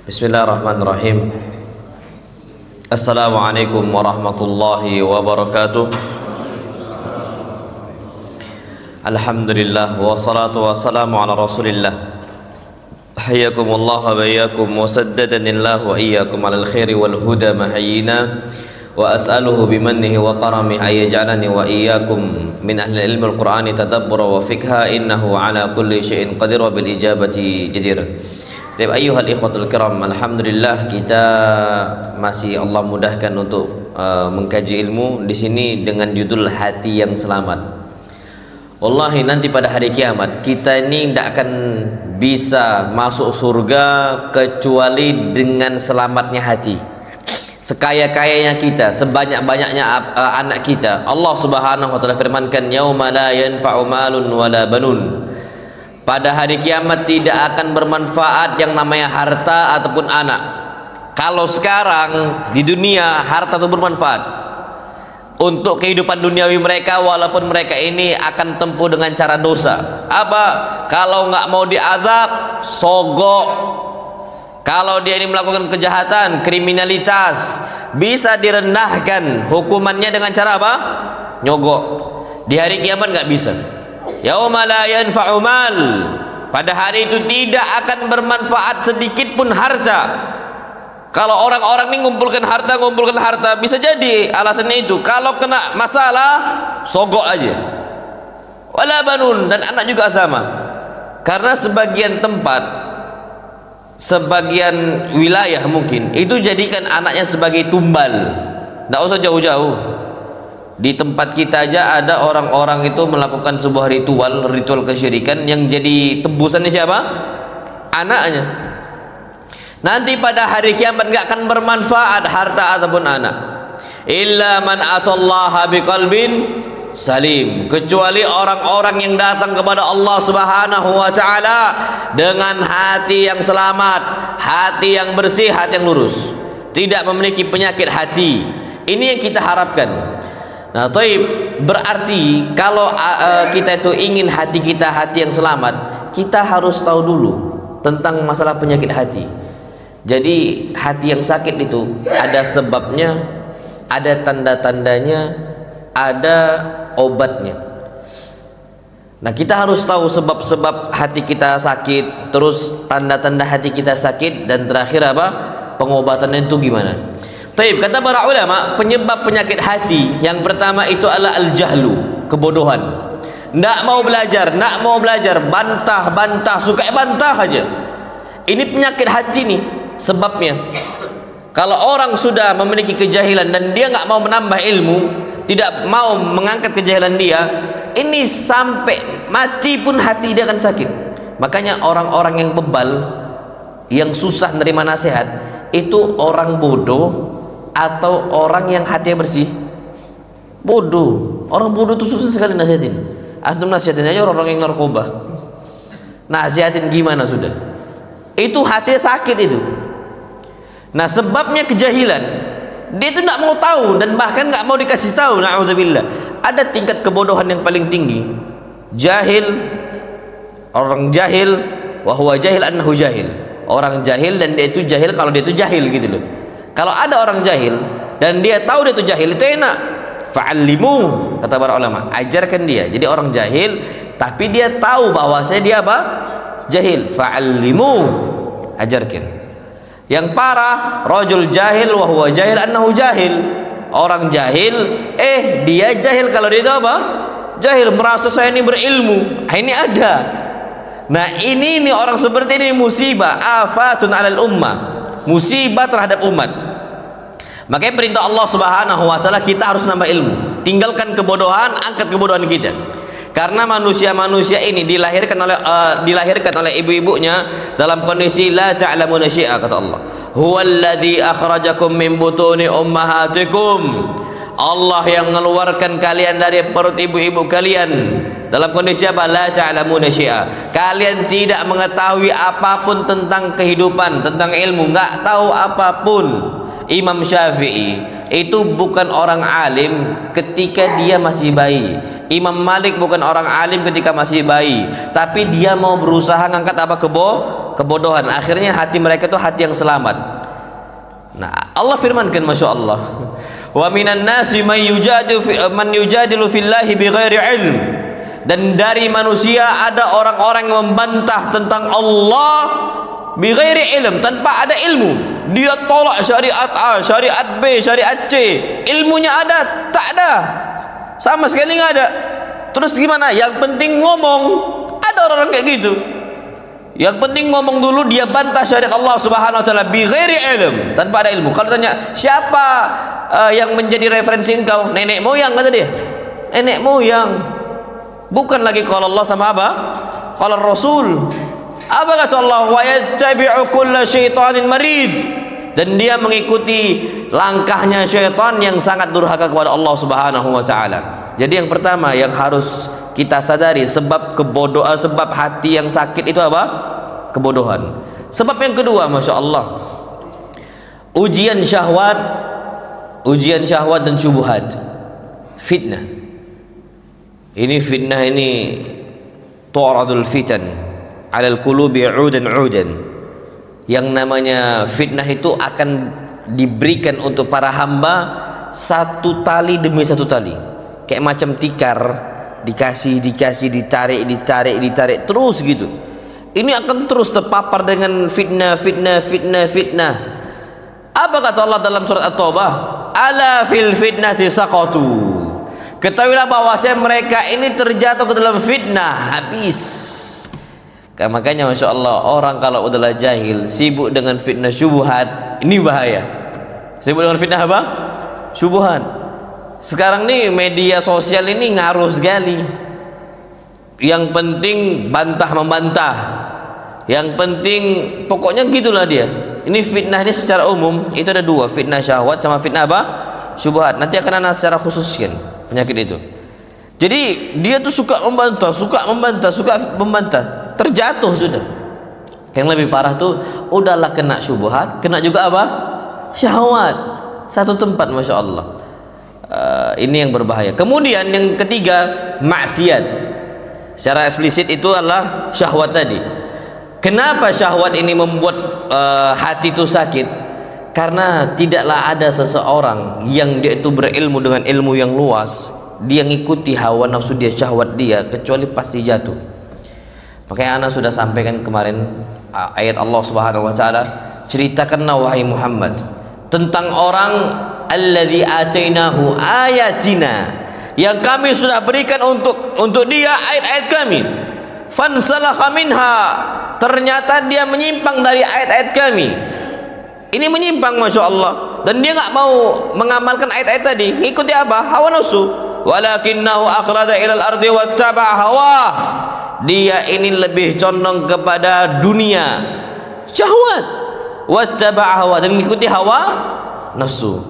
Bismillahirrahmanirrahim. Assalamualaikum warahmatullahi wabarakatuh. Alhamdulillah wassalatu wassalamu ala Rasulillah. Hayyakumullah wa iyyakum musaddadanillah wa iyyakum alal khairi wal huda mahyina wa as'aluhu bimannihi wa karamihi ay yaj'alani wa iyyakum min ahli ilmi al-Qur'ani tadabbura wa fikha innahu ala kulli syai'in qadir wa bil ijabati jadir. Baik, ayyuhal ikhwatul kiram, alhamdulillah kita masih Allah mudahkan untuk mengkaji ilmu di sini dengan judul hati yang selamat. Wallahi nanti pada hari kiamat kita ini tidak akan bisa masuk surga kecuali dengan selamatnya hati. Sekaya-kayanya kita, sebanyak-banyaknya anak kita, Allah Subhanahu wa taala firmankan, yauma la yanfa'u malun wala banun. Pada hari kiamat tidak akan bermanfaat yang namanya harta ataupun anak. Kalau sekarang di dunia harta itu bermanfaat untuk kehidupan duniawi mereka, walaupun mereka ini akan tempuh dengan cara dosa. Apa? Kalau nggak mau diazab, sogok. Kalau dia ini melakukan kejahatan, kriminalitas, bisa direndahkan hukumannya dengan cara apa? Nyogok. Di hari kiamat nggak bisa. Yauma la yanfa'u mal. Pada hari itu tidak akan bermanfaat sedikit pun harta. Kalau orang-orang ini ngumpulkan harta, bisa jadi alasannya itu. Kalau kena masalah, sogok aja. Wala banun, dan anak juga sama. Karena sebagian tempat, sebagian wilayah mungkin itu jadikan anaknya sebagai tumbal. Tidak usah jauh-jauh. Di tempat kita aja ada orang-orang itu melakukan sebuah ritual kesyirikan yang jadi tebusannya siapa? Anaknya. Nanti pada hari kiamat nggak akan bermanfaat harta ataupun anak. Illa man atallaha biqalbin salim, kecuali orang-orang yang datang kepada Allah Subhanahu wa taala dengan hati yang selamat, hati yang bersih, hati yang lurus, tidak memiliki penyakit hati. Ini yang kita harapkan. Nah, taib, berarti kalau kita itu ingin hati kita hati yang selamat, kita harus tahu dulu tentang masalah penyakit hati. Jadi hati yang sakit itu ada sebabnya, ada tanda-tandanya, ada obatnya. Nah, kita harus tahu sebab-sebab hati kita sakit, terus tanda-tanda hati kita sakit, dan terakhir apa? Pengobatannya itu gimana? Taib, kata para ulama, penyebab penyakit hati yang pertama itu adalah al-jahlu, kebodohan. Nggak mau belajar, bantah, suka bantah aja. Ini penyakit hati nih sebabnya. Kalau orang sudah memiliki kejahilan dan dia nggak mau menambah ilmu, tidak mau mengangkat kejahilan dia, ini sampai mati pun hati dia akan sakit. Makanya orang-orang yang bebal, yang susah menerima nasihat, itu orang bodoh atau orang yang hatinya bersih? Bodoh. Orang bodoh itu susah sekali nasihatin. Antum nasihatin aja orang-orang yang narkoba, nasihatin gimana sudah, itu hatinya sakit itu. Nah, sebabnya kejahilan. Dia itu tidak mau tahu dan bahkan nggak mau dikasih tahu. Na'udzubillah. Ada tingkat kebodohan yang paling tinggi. Jahil, orang jahil, wahwa jahil annahu jahil. Orang jahil dan dia itu jahil kalau dia itu jahil gitu loh. Kalau ada orang jahil dan dia tahu dia itu jahil, itu enak. Fa'allimu, kata para ulama, ajarkan dia. Jadi orang jahil tapi dia tahu bahwasanya dia apa? Jahil. Fa'allimu, ajarkan. Yang parah, rajul jahil wa huwa jahil annahu jahil. Orang jahil, dia jahil kalau dia itu apa? Jahil, merasa saya ini berilmu. Ini ada. Nah, ini orang seperti ini musibah, afatun 'alal ummah. Musibah terhadap umat. Makanya perintah Allah Subhanahu wa taala kita harus nambah ilmu. Tinggalkan kebodohan, angkat kebodohan kita. Karena manusia-manusia ini dilahirkan oleh ibu-ibunya dalam kondisi la ta'lamuna syai'a, kata Allah. Huwallazi akhrajakum min butuni ummahatikum. Allah yang mengeluarkan kalian dari perut ibu-ibu kalian dalam kondisi apa? La ta'lamuna syai'a. Kalian tidak mengetahui apapun tentang kehidupan, tentang ilmu, enggak tahu apapun. Imam Syafi'i itu bukan orang alim ketika dia masih bayi. Imam Malik bukan orang alim ketika masih bayi, tapi dia mau berusaha ngangkat apa? kebodohan. Akhirnya hati mereka itu hati yang selamat. Nah, Allah firmankan, Masya Allah, wa minan nasi man yujadilu fillahi bighairi ilm. Dan dari manusia ada orang-orang yang membantah tentang Allah bighairi ilm, tanpa ada ilmu. Dia tolak syariat A, syariat B, syariat C. Ilmunya ada? Tak ada, sama sekali nggak ada. Terus gimana? Yang penting ngomong. Ada orang-orang kayak gitu. Yang penting ngomong dulu, dia bantah syariat Allah Subhanahu wa taala bighairi ilm, tanpa ada ilmu. Kalau tanya, siapa yang menjadi referensi engkau? Nenek moyang, kata dia. Nenek moyang. Bukan lagi kalau Allah sama apa? Kalau Rasul. Apa kata Allah? Wa yattabi'u kulla syaitanin marid. Dan dia mengikuti langkahnya syaitan yang sangat durhaka kepada Allah Subhanahu wa taala. Jadi yang pertama yang harus kita sadari, sebab kebodohan, sebab hati yang sakit itu apa? Kebodohan. Sebab yang kedua, Masya Allah, ujian syahwat dan syubhat, fitnah. Ini fitnah ini tu'radul fitan 'alal qulubi 'udan. Yang namanya fitnah itu akan diberikan untuk para hamba satu tali demi satu tali, kayak macam tikar, dikasih, ditarik terus gitu. Ini akan terus terpapar dengan fitnah. Apa kata Allah dalam surat At-Taubah? Ala fil fitnati saqatu. Ketahuilah bahwasanya mereka ini terjatuh ke dalam fitnah, habis. Makanya Masya Allah, orang kalau udahlah jahil, sibuk dengan fitnah syubhat, ini bahaya. Sibuk dengan fitnah apa? Syubhat. Sekarang nih media sosial ini ngaruh sekali. Yang penting bantah-membantah, yang penting pokoknya gitulah dia. Ini fitnah ini secara umum itu ada dua, fitnah syahwat sama fitnah apa? Syubhat. Nanti akan ana secara khususkan penyakit itu. Jadi dia tuh suka membantah, terjatuh sudah. Yang lebih parah tuh udahlah kena syubhat, kena juga apa? Syahwat. Satu tempat, Masya Allah. Ini yang berbahaya. Kemudian yang ketiga, maksiat. Secara eksplisit itu adalah syahwat tadi. Kenapa syahwat ini membuat hati itu sakit? Karena tidaklah ada seseorang yang dia itu berilmu dengan ilmu yang luas, dia ngikuti hawa nafsu dia, syahwat dia, kecuali pasti jatuh. Makanya ana sudah sampaikan kemarin ayat Allah Subhanahu wa taala, ceritakanlah wahai Muhammad tentang orang alladzi atainahu ayatina, yang kami sudah berikan untuk dia ayat-ayat kami. Fansalakha minha, ternyata dia menyimpang dari ayat-ayat kami. Ini menyimpang, Masya Allah, dan dia nggak mau mengamalkan ayat-ayat tadi, ngikuti apa? Hawa nafsu. Walakinnahu akhlada ilal ardi wattaba'a hawa. Dia ini lebih condong kepada dunia, syahwat, wattaba'a hawa, dan mengikuti hawa nafsu.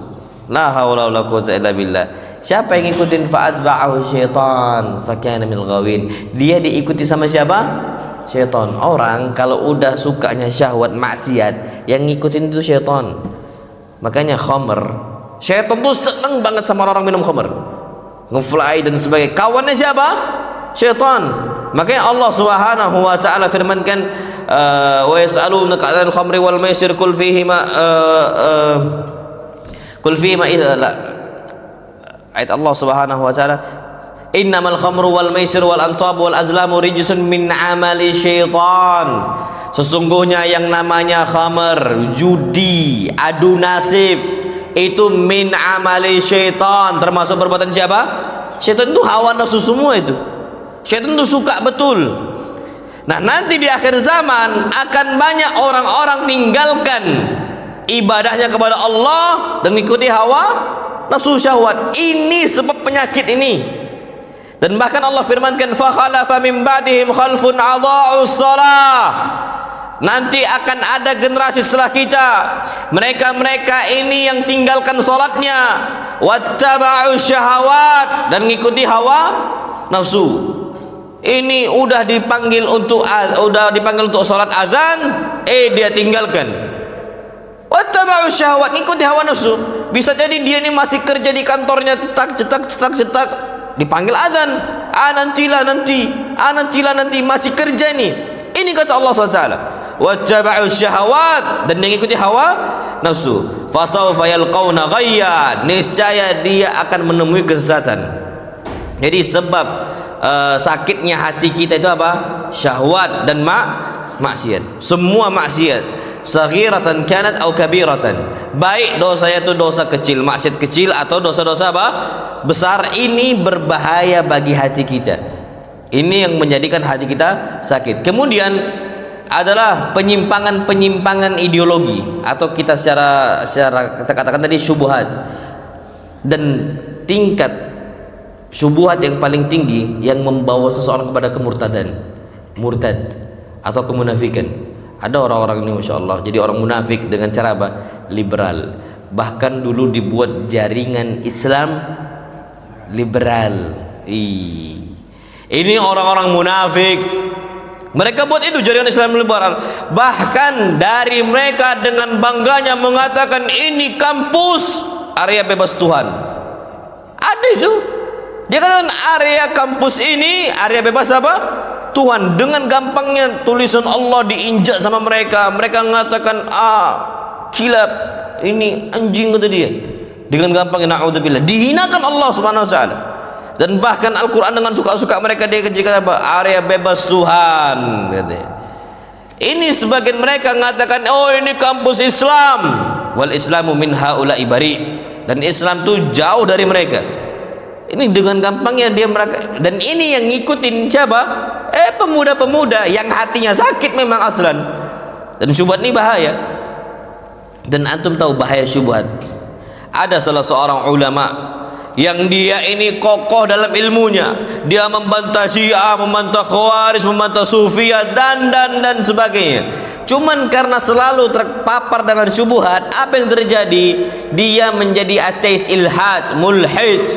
La haula wala quwwata illa billah. Siapa yang ngikutin fa'atba'ahu syaitan fakana minal ghawin, dia diikuti sama siapa? Syaitan. Orang kalau udah sukanya syahwat maksiat, yang ngikutin itu syaitan. Makanya khamr, syaitan tuh seneng banget sama orang minum khamr, ngefly dan sebagainya. Kawannya siapa? Syaitan. Makanya Allah Subhanahu wa taala firmankan, wa yas'alunaka 'anil khamri wal maisir qul fihima ayat Allah Subhanahu wa taala, innamal khamru wal maisir wal ansab wal azlamu rijsun min amali syaitan. Sesungguhnya yang namanya khamr, judi, adu nasib, itu min amali syaitan, termasuk perbuatan siapa? Syaitan. Itu hawa nafsu semua itu. Syaitan itu suka betul. Nah, nanti di akhir zaman akan banyak orang-orang tinggalkan ibadahnya kepada Allah dan mengikuti hawa nafsu syahwat. Ini sebab penyakit ini. Dan bahkan Allah firmankan, fa khalafa min ba'dihim khalfun adha'us shalah. Nanti akan ada generasi setelah kita, mereka ini yang tinggalkan salatnya, wattaba'u syahawat, dan mengikuti hawa nafsu. Ini udah dipanggil untuk salat azan, dia tinggalkan. Wattaba'u syahawat, ngikuti hawa nafsu. Bisa jadi dia ini masih kerja di kantornya, cetak, dipanggil azan, nanti, masih kerja nih. Ini kata Allah SWT. wattaba'u syahawat, dan dia mengikuti hawa nafsu, fasawfa yalqauna ghayya, niscaya dia akan menemui kesesatan. Jadi sebab sakitnya hati kita itu apa? Syahwat dan maksiat. Semua maksiat, saghiratan kanat atau kabiratan, baik dosanya itu dosa kecil, maksiat kecil, atau dosa-dosa apa? Besar, ini berbahaya bagi hati kita. Ini yang menjadikan hati kita sakit. Kemudian adalah penyimpangan-penyimpangan ideologi, atau kita secara kita katakan tadi syubhat. Dan tingkat syubhat yang paling tinggi yang membawa seseorang kepada kemurtadan, murtad atau kemunafikan. Ada orang-orang ini Masya Allah jadi orang munafik dengan cara apa? Liberal. Bahkan dulu dibuat jaringan Islam liberal. Ini orang-orang munafik, mereka buat itu jaringan Islam liberal. Bahkan dari mereka dengan bangganya mengatakan ini kampus area bebas Tuhan. Ada itu. Dia katakan area kampus ini area bebas apa? Tuhan. Dengan gampangnya tulisan Allah diinjak sama mereka. Mereka mengatakan kilap, ini anjing, kata dia. Dengan gampangnya, na'udzubillah, dihinakan Allah subhanahu wa ta'ala. Dan bahkan Al-Quran dengan suka-suka mereka dia kejikan apa? Area bebas Tuhan, katanya. Ini sebagian mereka mengatakan, oh ini kampus Islam, wal islamu min haula'i bari, dan Islam itu jauh dari mereka. Ini dengan gampangnya dia mereka, dan ini yang ngikutin siapa? Pemuda-pemuda yang hatinya sakit memang aslan. Dan syubhat ini bahaya. Dan antum tahu bahaya syubhat. Ada salah seorang ulama yang dia ini kokoh dalam ilmunya, dia membantah Syiah, membantah Khawarij, membantah Sufiyah, dan sebagainya. Cuman karena selalu terpapar dengan syubhat, apa yang terjadi? Dia menjadi ateis ilhad, mulhid.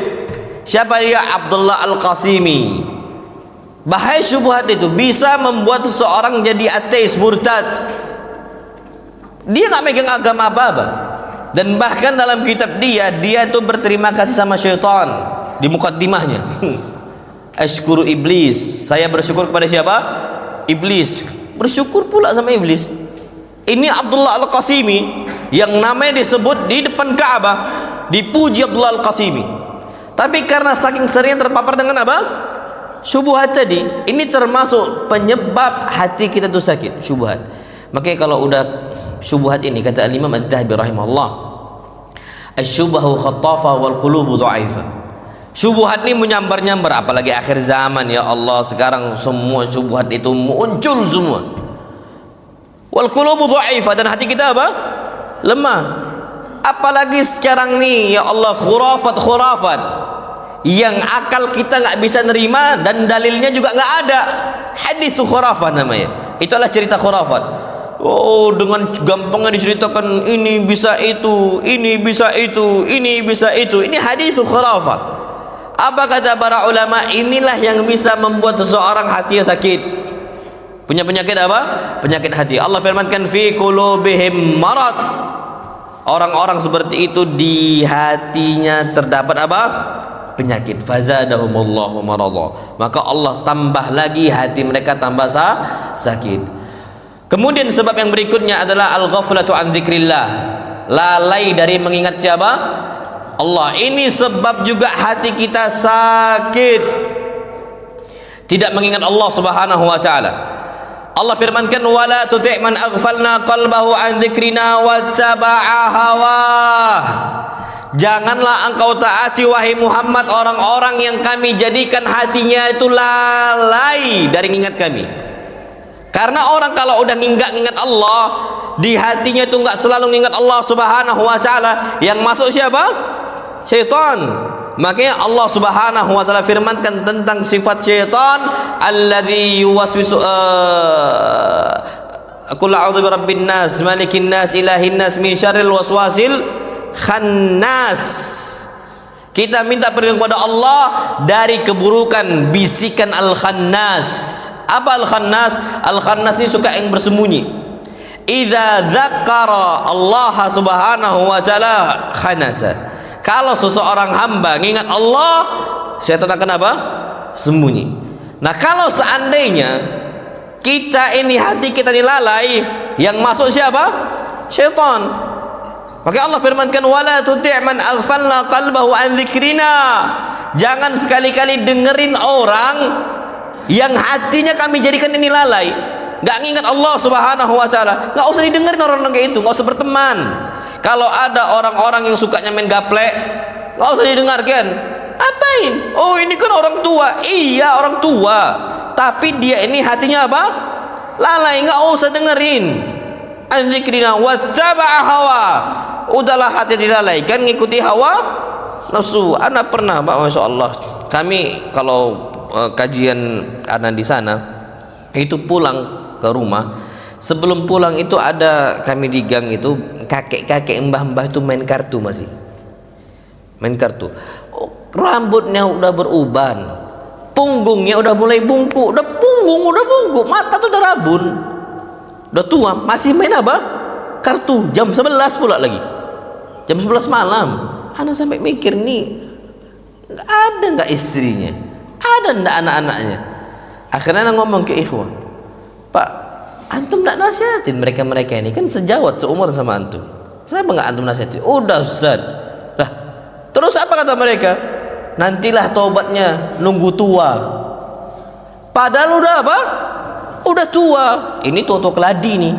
Siapa dia? Abdullah Al-Qasimi. Bahaya syubhat itu bisa membuat seseorang jadi ateis, murtad. Dia nggak megang agama apa-apa. Dan bahkan dalam kitab dia itu berterima kasih sama syaitan di mukaddimahnya. Ashkuru iblis, saya bersyukur kepada siapa? Iblis. Bersyukur pula sama iblis. Ini Abdullah Al-Qasimi yang namanya disebut di depan Ka'bah, dipuji Abdullah Al-Qasimi. Tapi karena saking sering terpapar dengan apa? Syubhat tadi, ini termasuk penyebab hati kita itu sakit, syubhat. Makanya kalau udah syubhat ini, kata Al-Imam Adz-Dzahabi rahimahullah, asy-syubhu khattafa wal qulubu dha'ifa. Syubhat ini menyambar-nyambar, apalagi akhir zaman, ya Allah, sekarang semua syubhat itu muncul semua. Wal qulubu dha'ifa, dan hati kita apa? Lemah. Apalagi sekarang nih, ya Allah, khurafat yang akal kita nggak bisa nerima dan dalilnya juga nggak ada. Hadis khurafat namanya. Itulah cerita khurafat. Oh, dengan gampangnya diceritakan ini bisa itu, ini bisa itu, ini bisa itu. Ini hadis khurafat. Apa kata para ulama? Inilah yang bisa membuat seseorang hatinya sakit. Punya penyakit apa? Penyakit hati. Allah firmankan fi qulubihim marad. Orang-orang seperti itu di hatinya terdapat apa? Penyakit. Fazadahumullahu maradha. Maka Allah tambah lagi hati mereka tambah sakit. Kemudian sebab yang berikutnya adalah al-ghaflatu an dzikrillah. Lalai dari mengingat siapa? Allah. Ini sebab juga hati kita sakit. Tidak mengingat Allah Subhanahu wa taala. Allah firmankan, wala tuti' man aghfalna qalbahu an dzikrina wattaba'a hawah. Janganlah engkau taati wahai Muhammad orang-orang yang kami jadikan hatinya itu lalai dari mengingat kami. Karena orang kalau udah ngingat Allah, di hatinya itu enggak selalu mengingat Allah Subhanahu wa taala, yang masuk siapa? Syaitan. Makanya Allah Subhanahu wa taala firmankan tentang sifat syaitan, alladzi yuwaswisu qul a'udzu birabbin nas malikin nas ilahin nas min syarril waswasil khannas. Kita minta perlindungan kepada Allah dari keburukan bisikan al-khannas. Apa al-khannas? Al-khannas ini suka yang bersembunyi. Idza dzakara Allah Subhanahu wa taala khanasa. Kalau seseorang hamba mengingat Allah, syaitan akan apa? Sembunyi. Nah, kalau seandainya Kita ini hati kita ini lalai, yang masuk siapa? Syaitan. Maka Allah firmankan, wala tuti' man aghfalna qalbahu an dzikrina. Jangan sekali-kali dengerin orang yang hatinya kami jadikan ini lalai, nggak ngingat Allah Subhanahu wa taala. Nggak usah didengerin orang-orang kayak itu, nggak usah berteman. Kalau ada orang-orang yang sukanya main gaplek, nggak usah didengarkan. Apain? Oh, ini kan orang tua. Iya, orang tua. Tapi dia ini hatinya apa? Lalai, nggak usah dengerin. Anzikrina wattaba'a hawa. Udahlah hati dilalaikan, ngikuti hawa nafsu. Anak pernah, Pak, Masya Allah, kami kalau kajian anak di sana itu pulang ke rumah, sebelum pulang itu ada kami di gang itu kakek-kakek, mbah-mbah itu main kartu, masih main kartu. Rambutnya udah beruban, punggungnya udah mulai bungkuk, udah bungkuk, mata tuh udah rabun, udah tua, masih main apa? Kartu. Jam 11 pula lagi, jam 11 malam. Anak sampai mikir nih, ada nggak istrinya, ada nggak anak-anaknya? Akhirnya anak ngomong ke ikhwan, Pak, antum nggak nasihatin mereka ini, kan sejawat seumur sama antum, kenapa nggak antum nasihatin? Udah Ustaz. Lah, terus apa kata mereka? Nantilah taubatnya nunggu tua. Padahal udah apa? Udah tua. Ini tua keladi nih.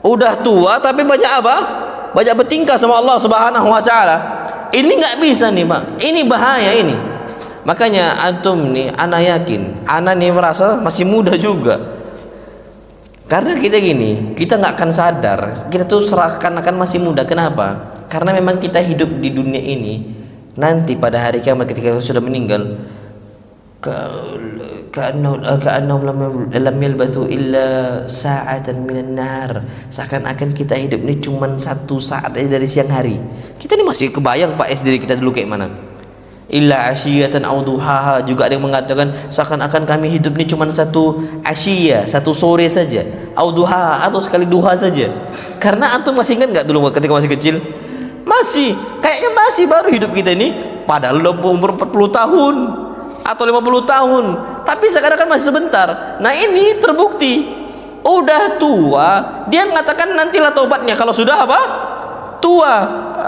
Udah tua tapi banyak apa? Banyak bertingkah sama Allah Subhanahu wa taala. Ini nggak bisa nih, Pak. Ini bahaya ini. Makanya antum nih, anak yakin, anak nih merasa masih muda juga. Karena kita gini, kita nggak akan sadar, kita tuh seakan-akan masih muda. Kenapa? Karena memang kita hidup di dunia ini. Nanti pada hari kiamat ketika kita sudah meninggal, ka'annahum lam yalbathu illa sa'atan minan nar. Seakan-akan kita hidup ini cuma satu saat dari siang hari. Kita ini masih kebayang Pak SD kita dulu kayak mana. Illa asyiyatan aw duhaha. Juga ada yang mengatakan seakan-akan kami hidup ini cuma satu asyiyah, satu sore saja, aw duhaha, atau sekali duha saja. Karena antum masih ingat nggak dulu ketika masih kecil? Masih, kayaknya masih baru hidup kita ini. Padahal udah umur 40 tahun atau 50 tahun, tapi sekarang kan masih sebentar. Nah ini terbukti udah tua, dia mengatakan nantilah taubatnya kalau sudah apa? Tua.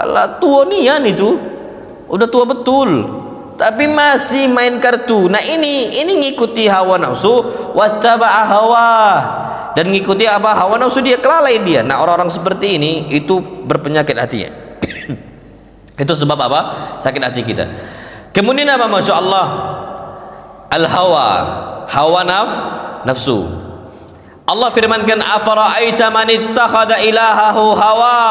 Alah, tua nian itu udah tua betul, tapi masih main kartu. Nah ini ngikuti hawa nafsu, wattaba'a hawa, dan ngikuti apa? Hawa nafsu, dia kelalai dia. Nah orang-orang seperti ini itu berpenyakit hatinya. Itu sebab apa? Sakit hati kita. Kemudian apa? Masya Allah, hawa nafsu. Allah firmankan, afara'aita man ittakhadha ilahahu hawa.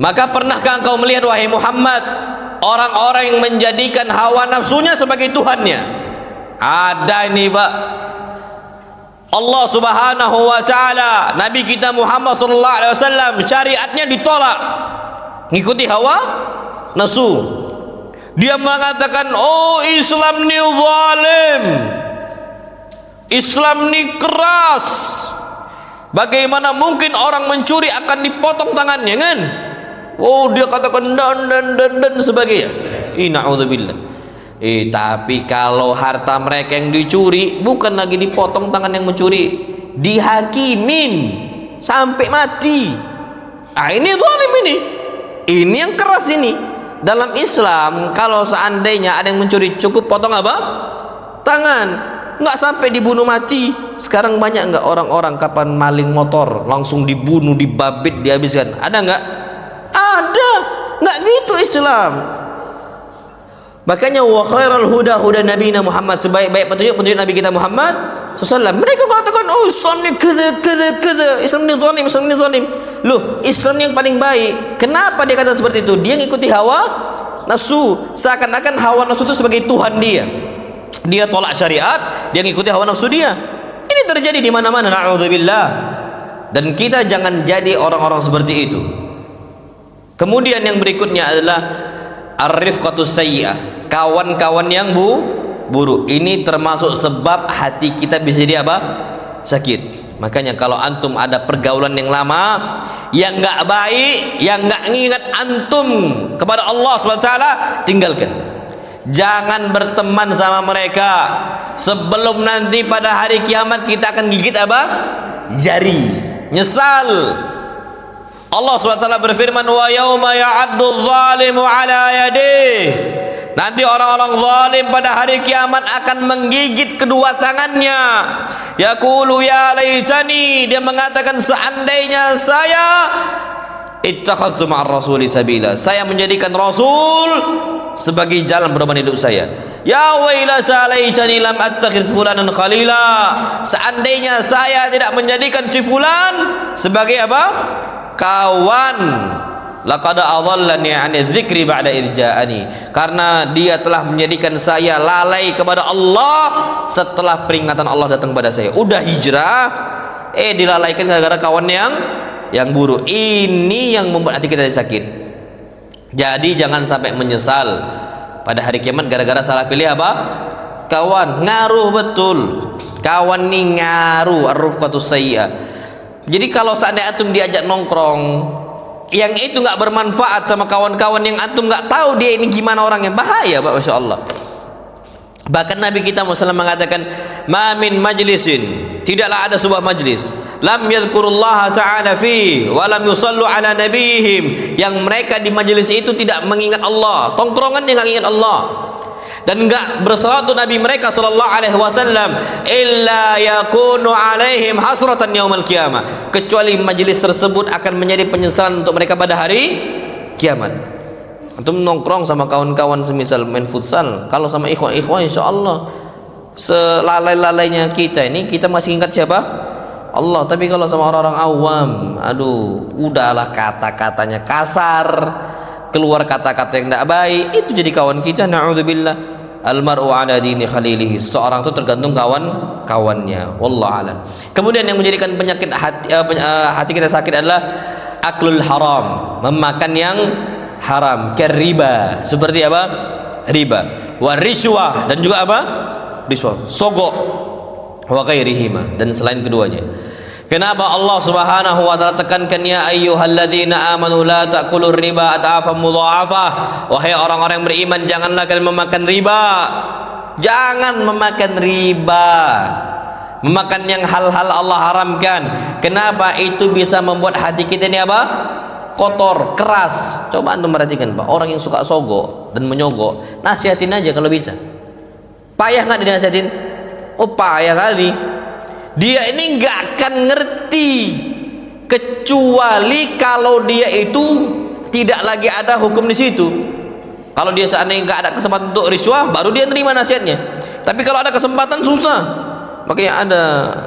Maka pernahkah engkau melihat wahai Muhammad orang-orang yang menjadikan hawa nafsunya sebagai Tuhannya? Ada ini Pak. Allah Subhanahu wa taala, Nabi kita Muhammad sallallahu alaihi wasallam, syariatnya ditolak, ngikuti hawa nafsu. Dia mengatakan, oh Islam ni zalim, Islam ni keras. Bagaimana mungkin orang mencuri akan dipotong tangannya kan? Oh dia katakan dan sebagainya. Na'udzubillah. Tapi kalau harta mereka yang dicuri, bukan lagi dipotong tangan yang mencuri, dihakimin sampai mati. Ini zalim ini. Ini yang keras ini. Dalam Islam kalau seandainya ada yang mencuri, cukup potong apa? Tangan, nggak sampai dibunuh mati. Sekarang banyak nggak orang-orang kapan maling motor langsung dibunuh, dibabit, dihabiskan? Ada nggak? Ada. Nggak gitu Islam. Makanya wa khairal huda Nabi Muhammad, sebaik-baik petunjuk Nabi kita Muhammad SAW. Mereka mengatakan, oh Islam ni keda, Islam ni zalim. Loh, Islam yang paling baik. Kenapa dia kata seperti itu? Dia ngikuti hawa nafsu, seakan-akan hawa nafsu itu sebagai Tuhan dia. Dia tolak syariat, dia ngikuti hawa nafsu dia. Ini terjadi di mana-mana, na'udzubillah. Dan kita jangan jadi orang-orang seperti itu. Kemudian yang berikutnya adalah ar-rifqatus sayyi'ah, kawan-kawan yang buruk. Ini termasuk sebab hati kita bisa jadi apa? Sakit. Makanya kalau antum ada pergaulan yang lama yang nggak baik, yang nggak ngingat antum kepada Allah SWT, tinggalkan. Jangan berteman sama mereka. Sebelum nanti pada hari kiamat kita akan gigit apa? Jari. Nyesal. Allah SWT berfirman, wa yauma ya'addu adh-dhalimu ala yadayhi. Nanti orang-orang zalim pada hari kiamat akan menggigit kedua tangannya. Yaqulu ya laitani, dia mengatakan seandainya saya ittakhadtu ma'ar rasuli sabila, saya menjadikan rasul sebagai jalan pedoman hidup saya. Ya wailata laitani lam attakhidh fulanan khalila, seandainya saya tidak menjadikan si fulan sebagai apa? Kawan. Laqad adallani 'ani dzikri ba'da idh ja'ani, karena dia telah menjadikan saya lalai kepada Allah setelah peringatan Allah datang pada saya. Udah hijrah dilalaikan gara-gara kawan yang buruk. Ini yang membuat hati kita sakit. Jadi jangan sampai menyesal pada hari kiamat gara-gara salah pilih apa? Kawan. Ngaruh betul. Kawan nih ngaruh, ar-rufqatus sayyi'ah. Jadi kalau seandainya antum diajak nongkrong yang itu nggak bermanfaat sama kawan-kawan yang antum nggak tahu dia ini gimana orangnya, bahaya Pak, Masya Allah. Bahkan Nabi kita Muhammad mengatakan, ma min majlisin, tidaklah ada sebuah majlis, lam yadhkurullaha ta'ala fi wa lam yusallu ala nabihim, yang mereka di majlis itu tidak mengingat Allah, tongkrongan yang nggak ingat Allah dan enggak bersalawat untuk Nabi mereka sallallahu alaihi wasallam, illa yakunu alaihim hasratan yaumil qiyamah, kecuali majelis tersebut akan menjadi penyesalan untuk mereka pada hari kiamat. Antum nongkrong sama kawan-kawan semisal main futsal, kalau sama ikhwan-ikhwan insyaallah selalai-lalainya kita ini kita masih ingat siapa? Allah. Tapi kalau sama orang-orang awam, aduh, udahlah kata-katanya kasar, keluar kata-kata yang tidak baik, itu jadi kawan kita. Na'udzubillah. Almar'u ala dini khalilihi, seorang itu tergantung kawan-kawannya. Wallahu a'lam. Kemudian yang menjadikan penyakit hati kita sakit adalah aklul haram, memakan yang haram, keriba, seperti apa? Riba, wa riswah, dan juga apa? Riswah, sogok, wa ghairihima, dan selain keduanya. Kenapa Allah Subhanahu wa taala tekankan ya ayyuhalladzina amanu la ta'kulur riba adhafan mudha'afah, wahai orang-orang yang beriman janganlah kalian memakan riba. Jangan memakan riba, memakan yang hal-hal Allah haramkan. Kenapa? Itu bisa membuat hati kita ini apa? Kotor, keras. Coba antum perhatikan Pak, orang yang suka sogok dan menyogok, nasihatin aja kalau bisa. Payah nggak dinasihatin? Oh payah kali. Dia ini nggak akan ngerti kecuali kalau dia itu tidak lagi ada hukum di situ. Kalau dia seandainya nggak ada kesempatan untuk riswah, baru dia terima nasihatnya. Tapi kalau ada kesempatan susah. Makanya ada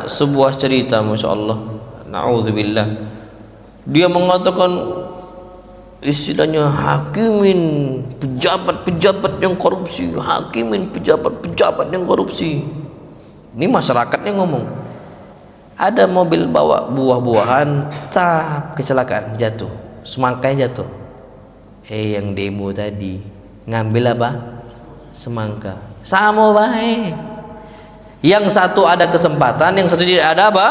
sebuah cerita, masya Allah, na'udzubillah, dia mengatakan istilahnya hakimin pejabat-pejabat yang korupsi, hakimin pejabat-pejabat yang korupsi. Ini masyarakatnya ngomong. Ada mobil bawa buah-buahan, kecelakaan, jatuh, semangkanya jatuh. Yang demo tadi ngambil apa? Semangka. Sama baik. Yang satu ada kesempatan, yang satu tidak ada apa?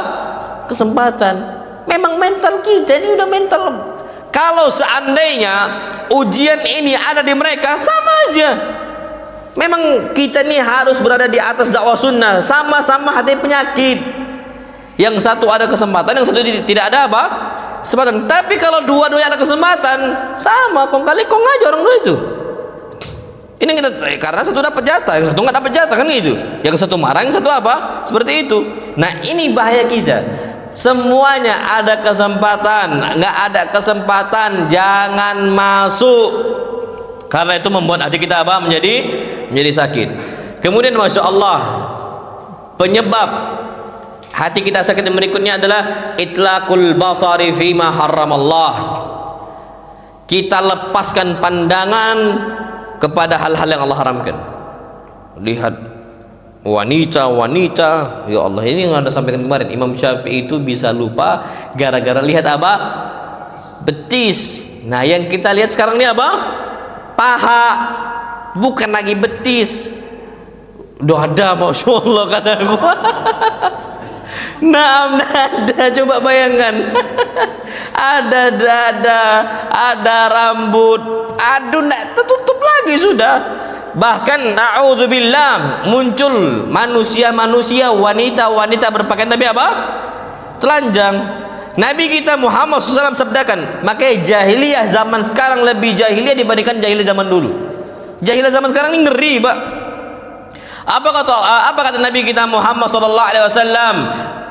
Kesempatan. Memang mental kita ini udah mental. Kalau seandainya ujian ini ada di mereka, sama aja. Memang kita ini harus berada di atas dakwah sunnah, sama-sama hati penyakit. Yang satu ada kesempatan, yang satu tidak ada apa? Kesempatan. Tapi kalau dua-duanya ada kesempatan, sama, kong kali kong aja orang dua itu. Ini kita karena satu dapat jatah, yang satu nggak dapat jatah, kan gitu. Yang satu marah, yang satu apa? Seperti itu. Nah ini bahaya kita. Semuanya ada kesempatan, nggak ada kesempatan jangan masuk. Karena itu membuat hati kita apa? Menjadi sakit. Kemudian masya Allah, penyebab hati kita sakit yang berikutnya adalah itlaqul basari fima harramallah. Kita lepaskan pandangan kepada hal-hal yang Allah haramkan. Lihat wanita, ya Allah, ini yang Anda sampaikan kemarin, Imam Syafi'i itu bisa lupa gara-gara lihat apa? Betis. Nah yang kita lihat sekarang ini apa? Paha, bukan lagi betis. Dada, masya Allah kata gua. Nada, coba bayangkan. Ada dada, ada rambut, aduh, nggak tertutup lagi sudah. bahkan na'udzubillah muncul manusia-manusia, wanita-wanita berpakaian tapi apa? Telanjang. Nabi kita Muhammad SAW sabdakan, makanya jahiliyah zaman sekarang lebih jahiliyah dibandingkan jahiliyah zaman dulu. Jahiliyah zaman sekarang ini ngeri, Pak. Apa kata Nabi kita Muhammad SAW?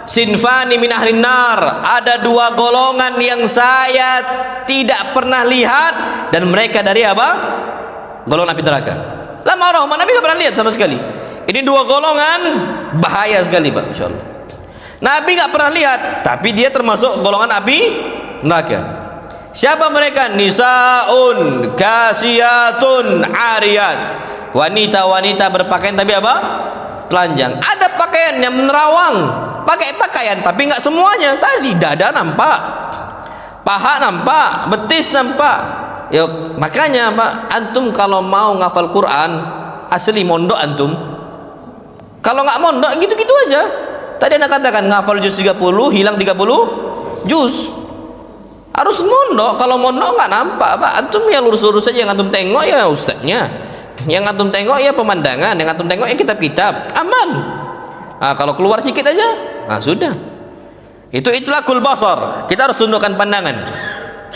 Sinfani min ahlin nar, ada dua golongan yang saya tidak pernah lihat dan mereka dari apa? Golongan api neraka. Lama orang Nabi tidak pernah lihat sama sekali. Ini dua golongan bahaya sekali, Pak, insyaallah. Nabi nggak pernah lihat, tapi dia termasuk golongan api neraka. Siapa mereka? Nisaun kasiyatun ariyat, wanita-wanita berpakaian tapi apa? Telanjang. Ada pakaian yang menerawang, pakai pakaian tapi nggak semuanya. Tadi dada nampak, paha nampak, betis nampak. Ya, makanya Pak, antum kalau mau ngafal Quran asli mondok antum. Kalau nggak mondok gitu-gitu aja. Tadi Anda katakan ngafal juz 30 hilang 30 juz. Harus mondok. Kalau mondok nggak nampak, Pak. Antum ya lurus-lurus saja, yang antum tengok ya ustadznya. Yang antum tengok ya pemandangan, yang antum tengok ya kitab-kitab. Aman. Nah, kalau keluar sedikit aja, nah sudah. Itu itlaqul basar. Kita harus tundukkan pandangan.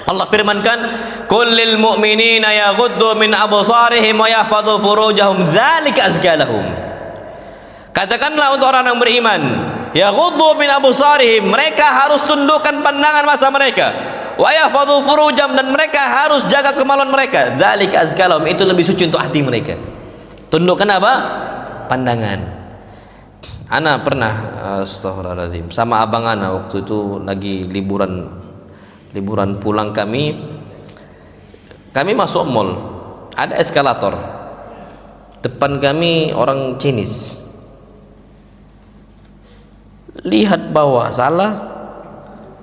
Allah firmankan, "Kullil mu'minina yaghuddu min absarihim wa yahfadhu furujahum, dzalika azka lahum." Katakanlah untuk orang yang beriman, yaghuddu min absarihim, mereka harus tundukkan pandangan mata mereka. Wa yahfadhu furujahum, dan mereka harus jaga kemaluan mereka. Dzalika azka lahum, itu lebih suci untuk hati mereka. Tundukkan apa? Pandangan. Ana pernah astagfirullahaladzim sama abang ana waktu itu lagi liburan pulang, kami masuk mall, ada eskalator, depan kami orang Chinese, lihat bawah salah,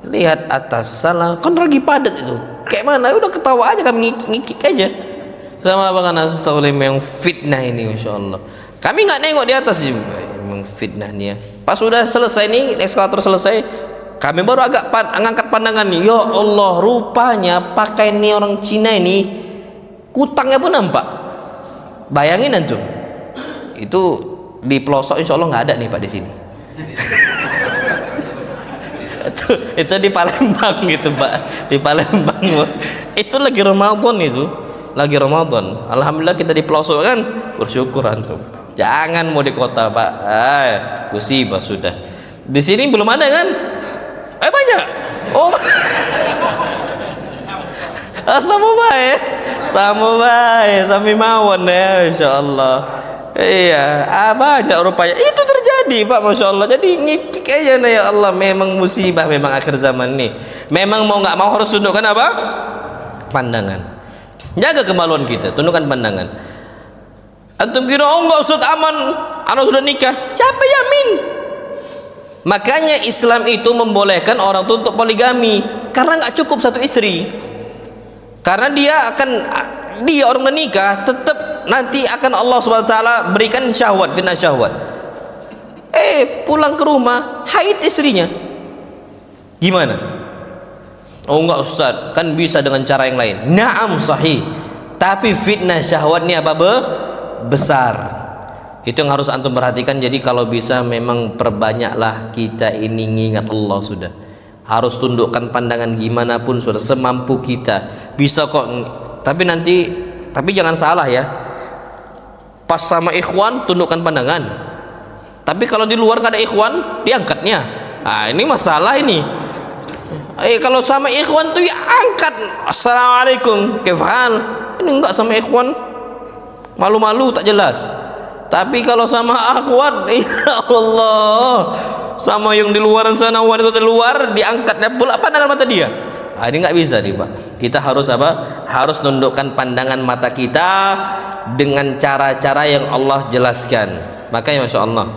lihat atas salah, kan lagi padat itu, kayak mana, udah ketawa aja, kami ngikik aja sama abang ana. Astagfirullah, yang fitnah ini, Masya Allah. Kami nggak nengok di atas, memang fitnah nih ya. Pas sudah selesai nih, eskalator selesai, kami baru agak ngangkat pandangan nih. Ya Allah, rupanya pakai nih orang Cina ini kutangnya pun nampak. Bayangin antum, itu di pelosok insya Allah nggak ada nih Pak di sini. itu di Palembang gitu Pak, di Palembang. Itu lagi Ramadan itu, lagi Ramadan. Alhamdulillah kita di pelosok kan, bersyukur antum. Jangan mau di kota Pak, musibah sudah. Di sini belum ada kan? Banyak. Oh. Sama baik. Sami mawon ya, insyaallah. Iya, banyak rupanya. Itu terjadi, Pak, Masya Allah. Jadi ngikik aja nih, ya Allah, memang musibah, memang akhir zaman nih. Memang mau nggak mau harus tundukkan apa? Pandangan. Jaga kemaluan kita, tundukkan pandangan. Antum kira oh nggak Ustaz aman, anak sudah nikah. Siapa yamin? Makanya Islam itu membolehkan orang itu untuk poligami, karena nggak cukup satu istri. Karena dia orang menikah tetap nanti akan Allah SWT berikan syahwat, fitnah syahwat. Pulang ke rumah haid istrinya, gimana? Oh enggak Ustaz, kan bisa dengan cara yang lain. Naam sahih, tapi fitnah syahwatnya apa besar. Itu yang harus antum perhatikan. Jadi kalau bisa memang perbanyaklah kita ini ngingat Allah sudah. Harus tundukkan pandangan gimana pun sudah, semampu kita. Bisa kok, tapi jangan salah ya. Pas sama ikhwan tundukkan pandangan. Tapi kalau di luar gak ada ikhwan, diangkatnya. Nah, ini masalah ini. Kalau sama ikhwan tuh ya angkat. Assalamualaikum, kefal. Ini enggak sama ikhwan, malu-malu tak jelas. Tapi kalau sama akhwat, ya Allah, sama yang di luaran sana, wanita di luar, diangkatnya pula pandangan mata dia. Ini nggak bisa nih Pak. Kita harus apa? Harus nundukkan pandangan mata kita dengan cara-cara yang Allah jelaskan. Makanya Masya Allah,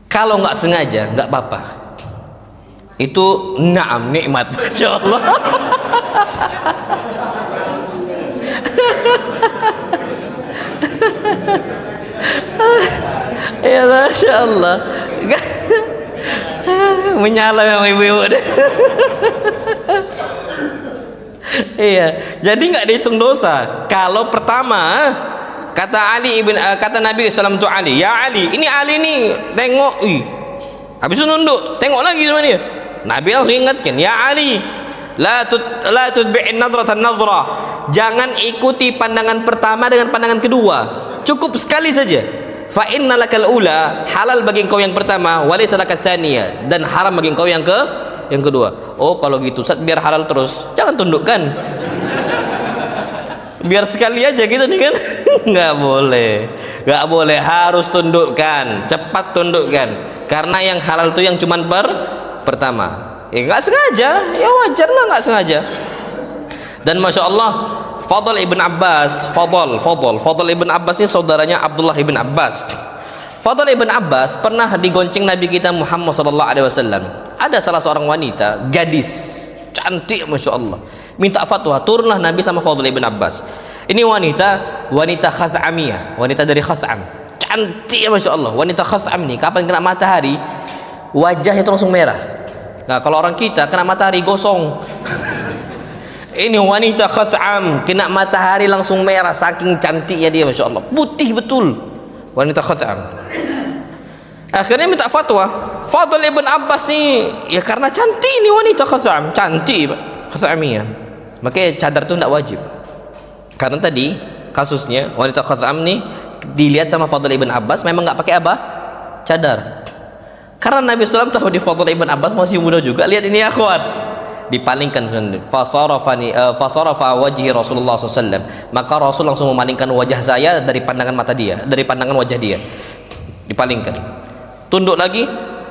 kalau nggak sengaja nggak apa-apa. Itu naam, nikmat, Masya Allah. Ya Masya Allah. Menyala memang ibu-ibu deh. Iya, jadi nggak dihitung dosa. Kalau pertama kata Nabi SAW tu Ali, ya Ali, ini Ali nih, tengok, habis itu nunduk, tengok lagi sama dia. Nabi langsung ingatkan, ya Ali, la tutbi'in nadratan nadra, jangan ikuti pandangan pertama dengan pandangan kedua, cukup sekali saja. Fa innalakal ula, halal bagi engkau yang pertama, walaysa lakat tsaniyah, dan haram bagi engkau yang kedua. Oh kalau gitu Ustaz, biar halal terus, jangan tundukkan. Biar sekali aja gitu nih kan. Nggak boleh, harus tundukkan, cepat tundukkan, karena yang halal itu yang cuman pertama. Ya nggak sengaja, ya wajar lah nggak sengaja. Dan masya Allah, Fadl ibn Abbas, Fadl ibn Abbas ini saudaranya Abdullah ibn Abbas. Fadl ibn Abbas pernah digonceng Nabi kita Muhammad SAW. Ada salah seorang wanita, gadis cantik masya Allah, minta fatwa, turunlah Nabi sama Fadl ibn Abbas. Ini wanita Khath'amiyah, wanita dari Khath'am, cantik masya Allah. Wanita Khath'am nih kapan kena matahari wajahnya itu langsung merah. Nah kalau orang kita kena matahari gosong. Ini wanita Khath'am kena matahari langsung merah, saking cantiknya dia masya Allah, putih betul wanita Khath'am. Akhirnya minta fatwa Fadl ibn Abbas nih, ya karena cantik nih wanita Khath'am, cantik Khath'amiyah, makanya cadar itu tidak wajib. Karena tadi kasusnya wanita Khath'am nih dilihat sama Fadl ibn Abbas memang nggak pakai apa, cadar. Karena Nabi SAW tahu di Fadl ibn Abbas masih muda juga, lihat ini ya akhwat, dipalingkan sebenarnya. Fasarafa wajhi Rasulullah SAW, maka Rasul langsung memalingkan wajah saya dari pandangan mata dia, dari pandangan wajah dia, dipalingkan. Tunduk lagi,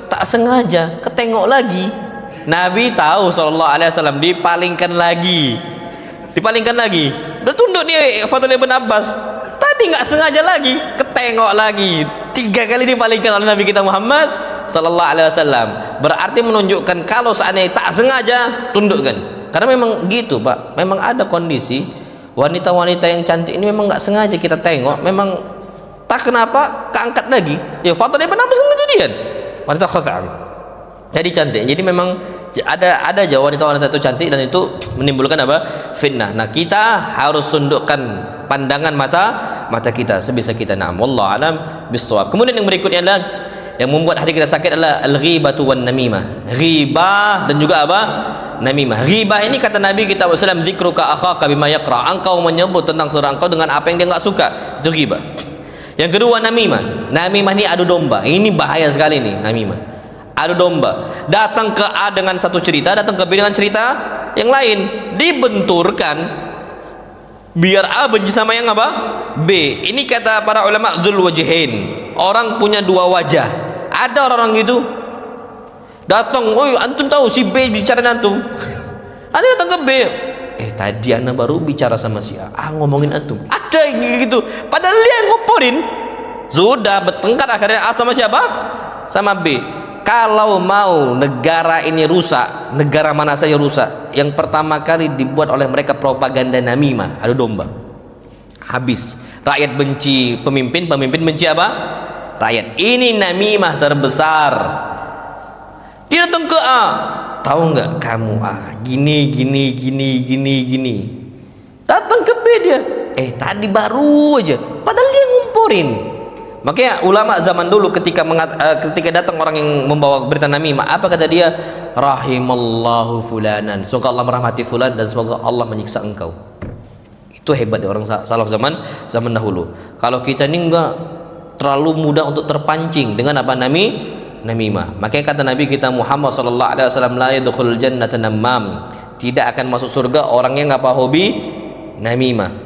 tak sengaja ketengok lagi. Nabi tahu SAW, dipalingkan lagi. Udah tunduk dia Fadl ibn Abbas, tadi nggak sengaja lagi, ketengok lagi, 3 kali dipalingkan oleh Nabi kita Muhammad SAW. Berarti menunjukkan kalau seandainya tak sengaja, tundukkan. Karena memang gitu Pak, memang ada kondisi wanita-wanita yang cantik ini memang nggak sengaja kita tengok, memang tak kenapa keangkat lagi. Ya Fadl ibn Abbas kan kejadian wanita Khath'am jadi cantik, jadi memang ada aja wanita-wanita itu cantik dan itu menimbulkan apa, fitnah. Nah kita harus tundukkan pandangan mata kita sebisa kita. Na'am wallahu alam bissawab. Kemudian yang berikutnya adalah yang membuat hati kita sakit adalah al-ghibatu wan namimah, ghibah dan juga apa, namimah. Ghibah ini kata Nabi kita SAW, dzikruka akhaka bima yaqra, engkau menyebut tentang saudara engkau dengan apa yang dia enggak suka, itu ghibah. Yang kedua namimah. Namimah ini adu domba. Ini bahaya sekali nih namimah. Adu domba. Datang ke A dengan satu cerita, datang ke B dengan cerita yang lain, dibenturkan biar A benci sama yang apa? B. Ini kata para ulama dzul wajhain. Orang punya dua wajah. Ada orang gitu. Datang, "Oi, antum tahu si B bicara antum." Nanti datang ke B. Tadi ana baru bicara sama si A, ngomongin antum. Ada yang gitu. Padahal dia yang ngomporin. Sudah bertengkar akhirnya A sama siapa? Sama B. Kalau mau negara ini rusak, negara mana saja rusak, yang pertama kali dibuat oleh mereka propaganda namimah, adu domba. Habis. Rakyat benci pemimpin, pemimpin benci apa? Rakyat. Ini namimah terbesar. Dia datang ke A, tahu nggak kamu A gini. Datang ke B dia, tadi baru aja, padahal dia ngumpurin. Makanya ulama zaman dulu ketika datang orang yang membawa berita namimah, apa kata dia? Rahimallahu fulanan, semoga Allah merahmati fulan dan semoga Allah menyiksa engkau. Itu hebat orang salaf zaman dahulu. Kalau kita ini enggak terlalu mudah untuk terpancing dengan apa, namimah. Makanya kata Nabi kita Muhammad SAW, la yadkhulul jannata namam, tidak akan masuk surga orang yang apa, hobi namimah.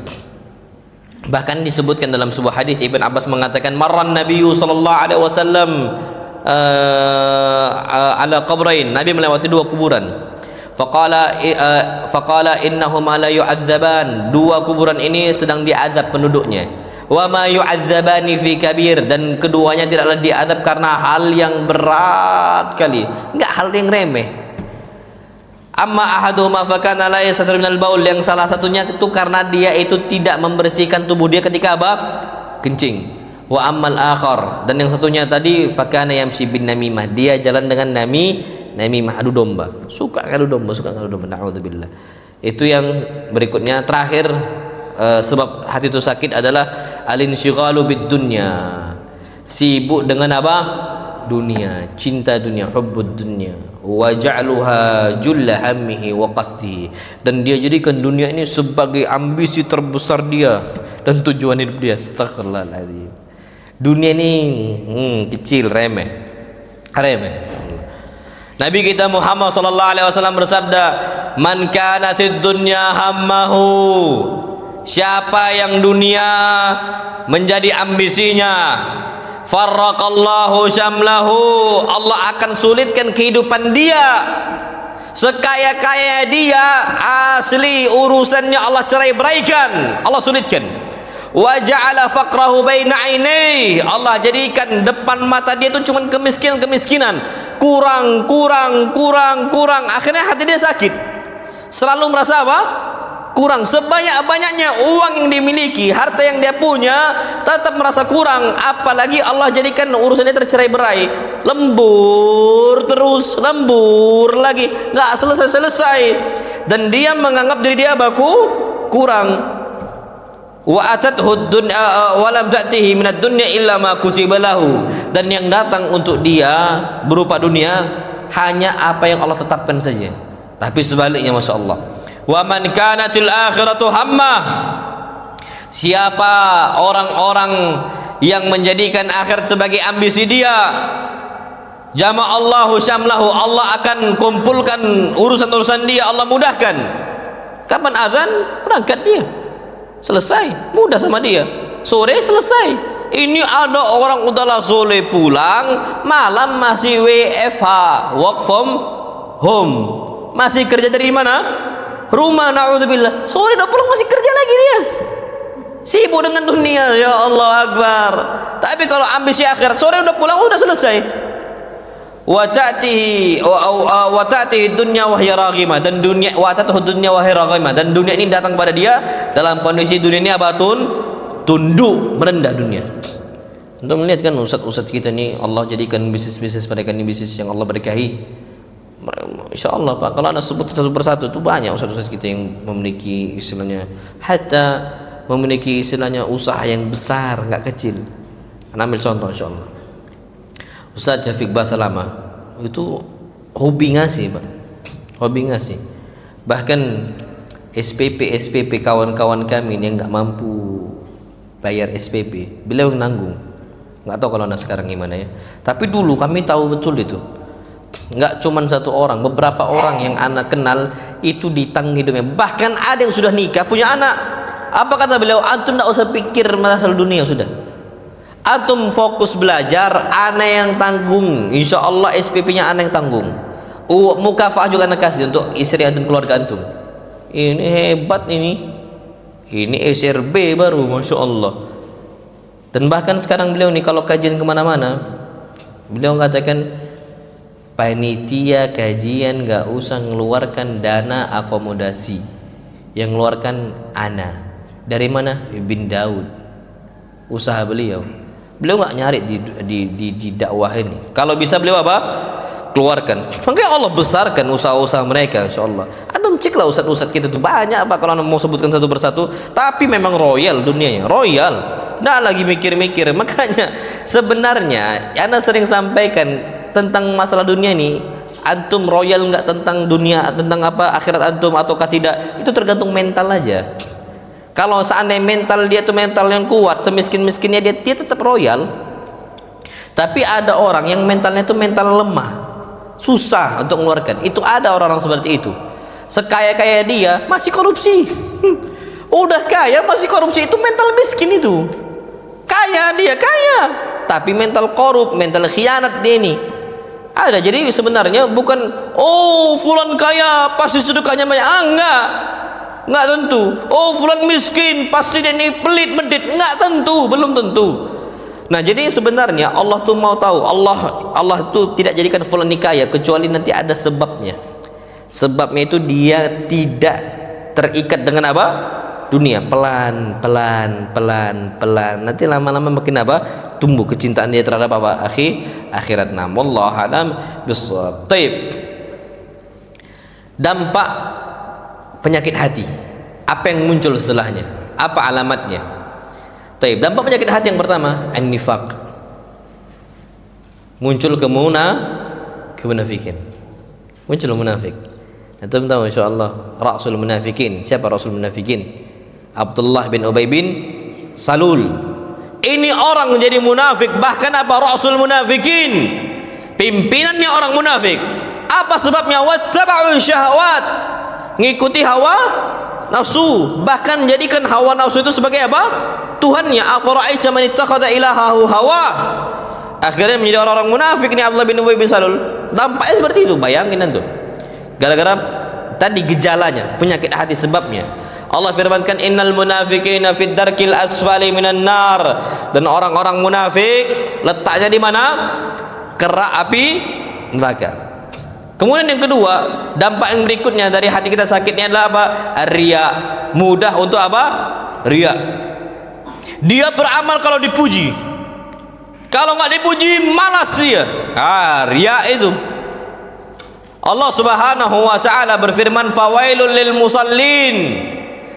Bahkan disebutkan dalam sebuah hadis, Ibn Abbas mengatakan, marran Nabiyyu sallallahu alaihi wasallam ala qabrain, Nabi melewati 2 kuburan. Faqala innahuma la yu'adzaban, 2 kuburan ini sedang diazab penduduknya. Wa ma yu'adzabani fi kabir, dan keduanya tidaklah diazab karena hal yang berat kali, enggak hal yang remeh. Amma ahaduhuma fakana la yastatir minal baul, yang salah satunya itu karena dia itu tidak membersihkan tubuh dia ketika apa? Kencing. Wa ammal akhar, dan yang satunya tadi fakana yamshi bin namimah, dia jalan dengan namimah, adu domba, suka adu domba, naudzubillah. Itu yang berikutnya terakhir, sebab hati itu sakit adalah al-insyighalu bid dunya, sibuk dengan apa? Dunia, cinta dunia, hubbud dunya, wa ja'luha julla hammihi wa qasdihi, dan dia jadikan dunia ini sebagai ambisi terbesar dia dan tujuan hidup dia. Astaghfirullahaladzim. Dunia ini kecil, remeh. Nabi kita Muhammad sallallahu alaihi wasallam bersabda, "Man kanatid dunya hammahu." Siapa yang dunia menjadi ambisinya, farraqallahu syamlahu, Allah akan sulitkan kehidupan dia. Sekaya-kaya dia, asli urusannya Allah cerai-beraikan, Allah sulitkan. Wa ja'ala faqrahu baina ainai, Allah jadikan depan mata dia itu cuma kemiskinan, kurang, akhirnya hati dia sakit. Selalu merasa apa? Kurang. Sebanyak-banyaknya uang yang dimiliki, harta yang dia punya, tetap merasa kurang. Apalagi Allah jadikan urusannya tercerai-berai, lembur terus, lembur lagi, nggak selesai. Dan dia menganggap diri dia kurang. Wa atathu dunya wa lam ta'tihi minad dunya illa ma kutiba lahu, dan yang datang untuk dia berupa dunia hanya apa yang Allah tetapkan saja. Tapi sebaliknya, masya Allah. Wa man kanatil akhiratu hammah, siapa orang-orang yang menjadikan akhirat sebagai ambisi dia, jama'allahu syamlahu, Allah akan kumpulkan urusan-urusan dia, Allah mudahkan. Kapan azan, berangkat dia, selesai, mudah sama dia. Sore selesai. Ini ada orang udahlah sore pulang, malam masih WFH, work from home, masih kerja dari mana? Rumah, naudzubillah. Sore udah pulang masih kerja lagi dia, sibuk dengan dunia. Ya Allah Akbar. Tapi kalau ambisi akhirat, sore udah pulang, udah selesai. Wa ta'tihi dunya wa hiya raghimah, dan dunia wa ta'tuhu dunya wa hiya raghimah, dan dunia ini datang pada dia dalam kondisi dunia ini apa? Tunduk, merendah dunia. Untuk melihat kan ustaz-ustaz kita ni, Allah jadikan bisnis-bisnis mereka ini bisnis yang Allah berkahi. Insya Allah Pak, kalau anda sebut satu persatu itu banyak ustaz-ustaz kita yang memiliki istilahnya, hatta memiliki istilahnya usaha yang besar, nggak kecil. Anda ambil contoh, insya Allah Ustaz Syafiq Basalama itu hobi ngasih Pak, hobi ngasih. Bahkan SPP kawan-kawan kami yang nggak mampu bayar SPP, beliau yang nanggung. Nggak tahu kalau anda sekarang gimana ya, tapi dulu kami tahu betul itu. Nggak cuma satu orang, beberapa orang yang anak kenal itu ditanggung hidupnya. Bahkan ada yang sudah nikah, punya anak. Apa kata beliau? Antum nggak usah pikir masalah dunia, sudah. Antum fokus belajar, anak yang tanggung. Insya Allah SPP-nya anak yang tanggung. Mukafah juga anak kasih untuk istri dan keluarga antum. Ini hebat ini. Ini SRB baru, masya Allah. Dan bahkan sekarang beliau nih kalau kajian kemana-mana, beliau katakan, panitia kajian gak usah mengeluarkan dana akomodasi, yang mengeluarkan ana. Dari mana? Bin Daud, usaha beliau. Beliau gak nyari di dakwah ini. Kalau bisa beliau apa? Keluarkan. Makanya Allah besarkan usaha-usaha mereka, insya Allah. Antum ceklah ustadz-ustadz kita tuh banyak Pak, kalau mau sebutkan satu persatu. Tapi memang royal dunianya, royal. Nggak lagi mikir-mikir. Makanya sebenarnya Anda sering sampaikan tentang masalah dunia ini, antum royal nggak tentang dunia, tentang apa akhirat antum ataukah tidak, itu tergantung mental aja. Kalau seandainya mental dia tuh mental yang kuat, semiskin-miskinnya dia tetap royal. Tapi ada orang yang mentalnya itu mental lemah, susah untuk mengeluarkan. Itu ada orang-orang seperti itu. Sekaya-kaya dia masih korupsi. Udah kaya masih korupsi, itu mental miskin itu. Kaya dia kaya, tapi mental korup, mental khianat dia ini ada. Jadi sebenarnya bukan fulan kaya pasti sedekahnya banyak, enggak tentu. Fulan miskin pasti dia ini pelit medit, enggak tentu, belum tentu. Nah, jadi sebenarnya Allah tuh mau tahu, Allah tuh tidak jadikan fulan kaya kecuali nanti ada sebabnya. Sebabnya itu dia tidak terikat dengan apa? dunia, pelan pelan pelan pelan, nanti lama-lama makin apa, tumbuh kecintaan dia terhadap apa, akhirat. Nah, wallahu alam bissawab. Taib, dampak penyakit hati, apa yang muncul setelahnya, apa alamatnya? Taib, dampak penyakit hati yang pertama an-nifaq, muncul kemunafikan, muncul munafik. Nah, tahu insyaallah rasul munafikin, siapa rasul munafikin? Abdullah bin Ubay bin Salul. Ini orang menjadi munafik, bahkan apa, rasul munafikin, pimpinannya orang munafik. Apa sebabnya? Wattaba'u syahwat, ngikuti hawa nafsu, bahkan menjadikan hawa nafsu itu sebagai apa, Tuhannya. Afara'aita man ittakhadha ilahahu hawa. Akhirnya menjadi orang-orang munafik nih Abdullah bin Ubay bin Salul. Dampaknya seperti itu, bayangin tuh. Gara-gara tadi gejalanya, penyakit hati, sebabnya Allah firmankan innal munafiqina fid darkil asfali minan nar, dan orang-orang munafik letaknya di mana? Kerak api neraka. Kemudian yang kedua, dampak yang berikutnya dari hati kita sakitnya adalah apa? Riya, mudah untuk apa? Riya. Dia beramal kalau dipuji, kalau nggak dipuji malas dia. Riya itu. Allah Subhanahu wa taala berfirman, fawailul lil musallin,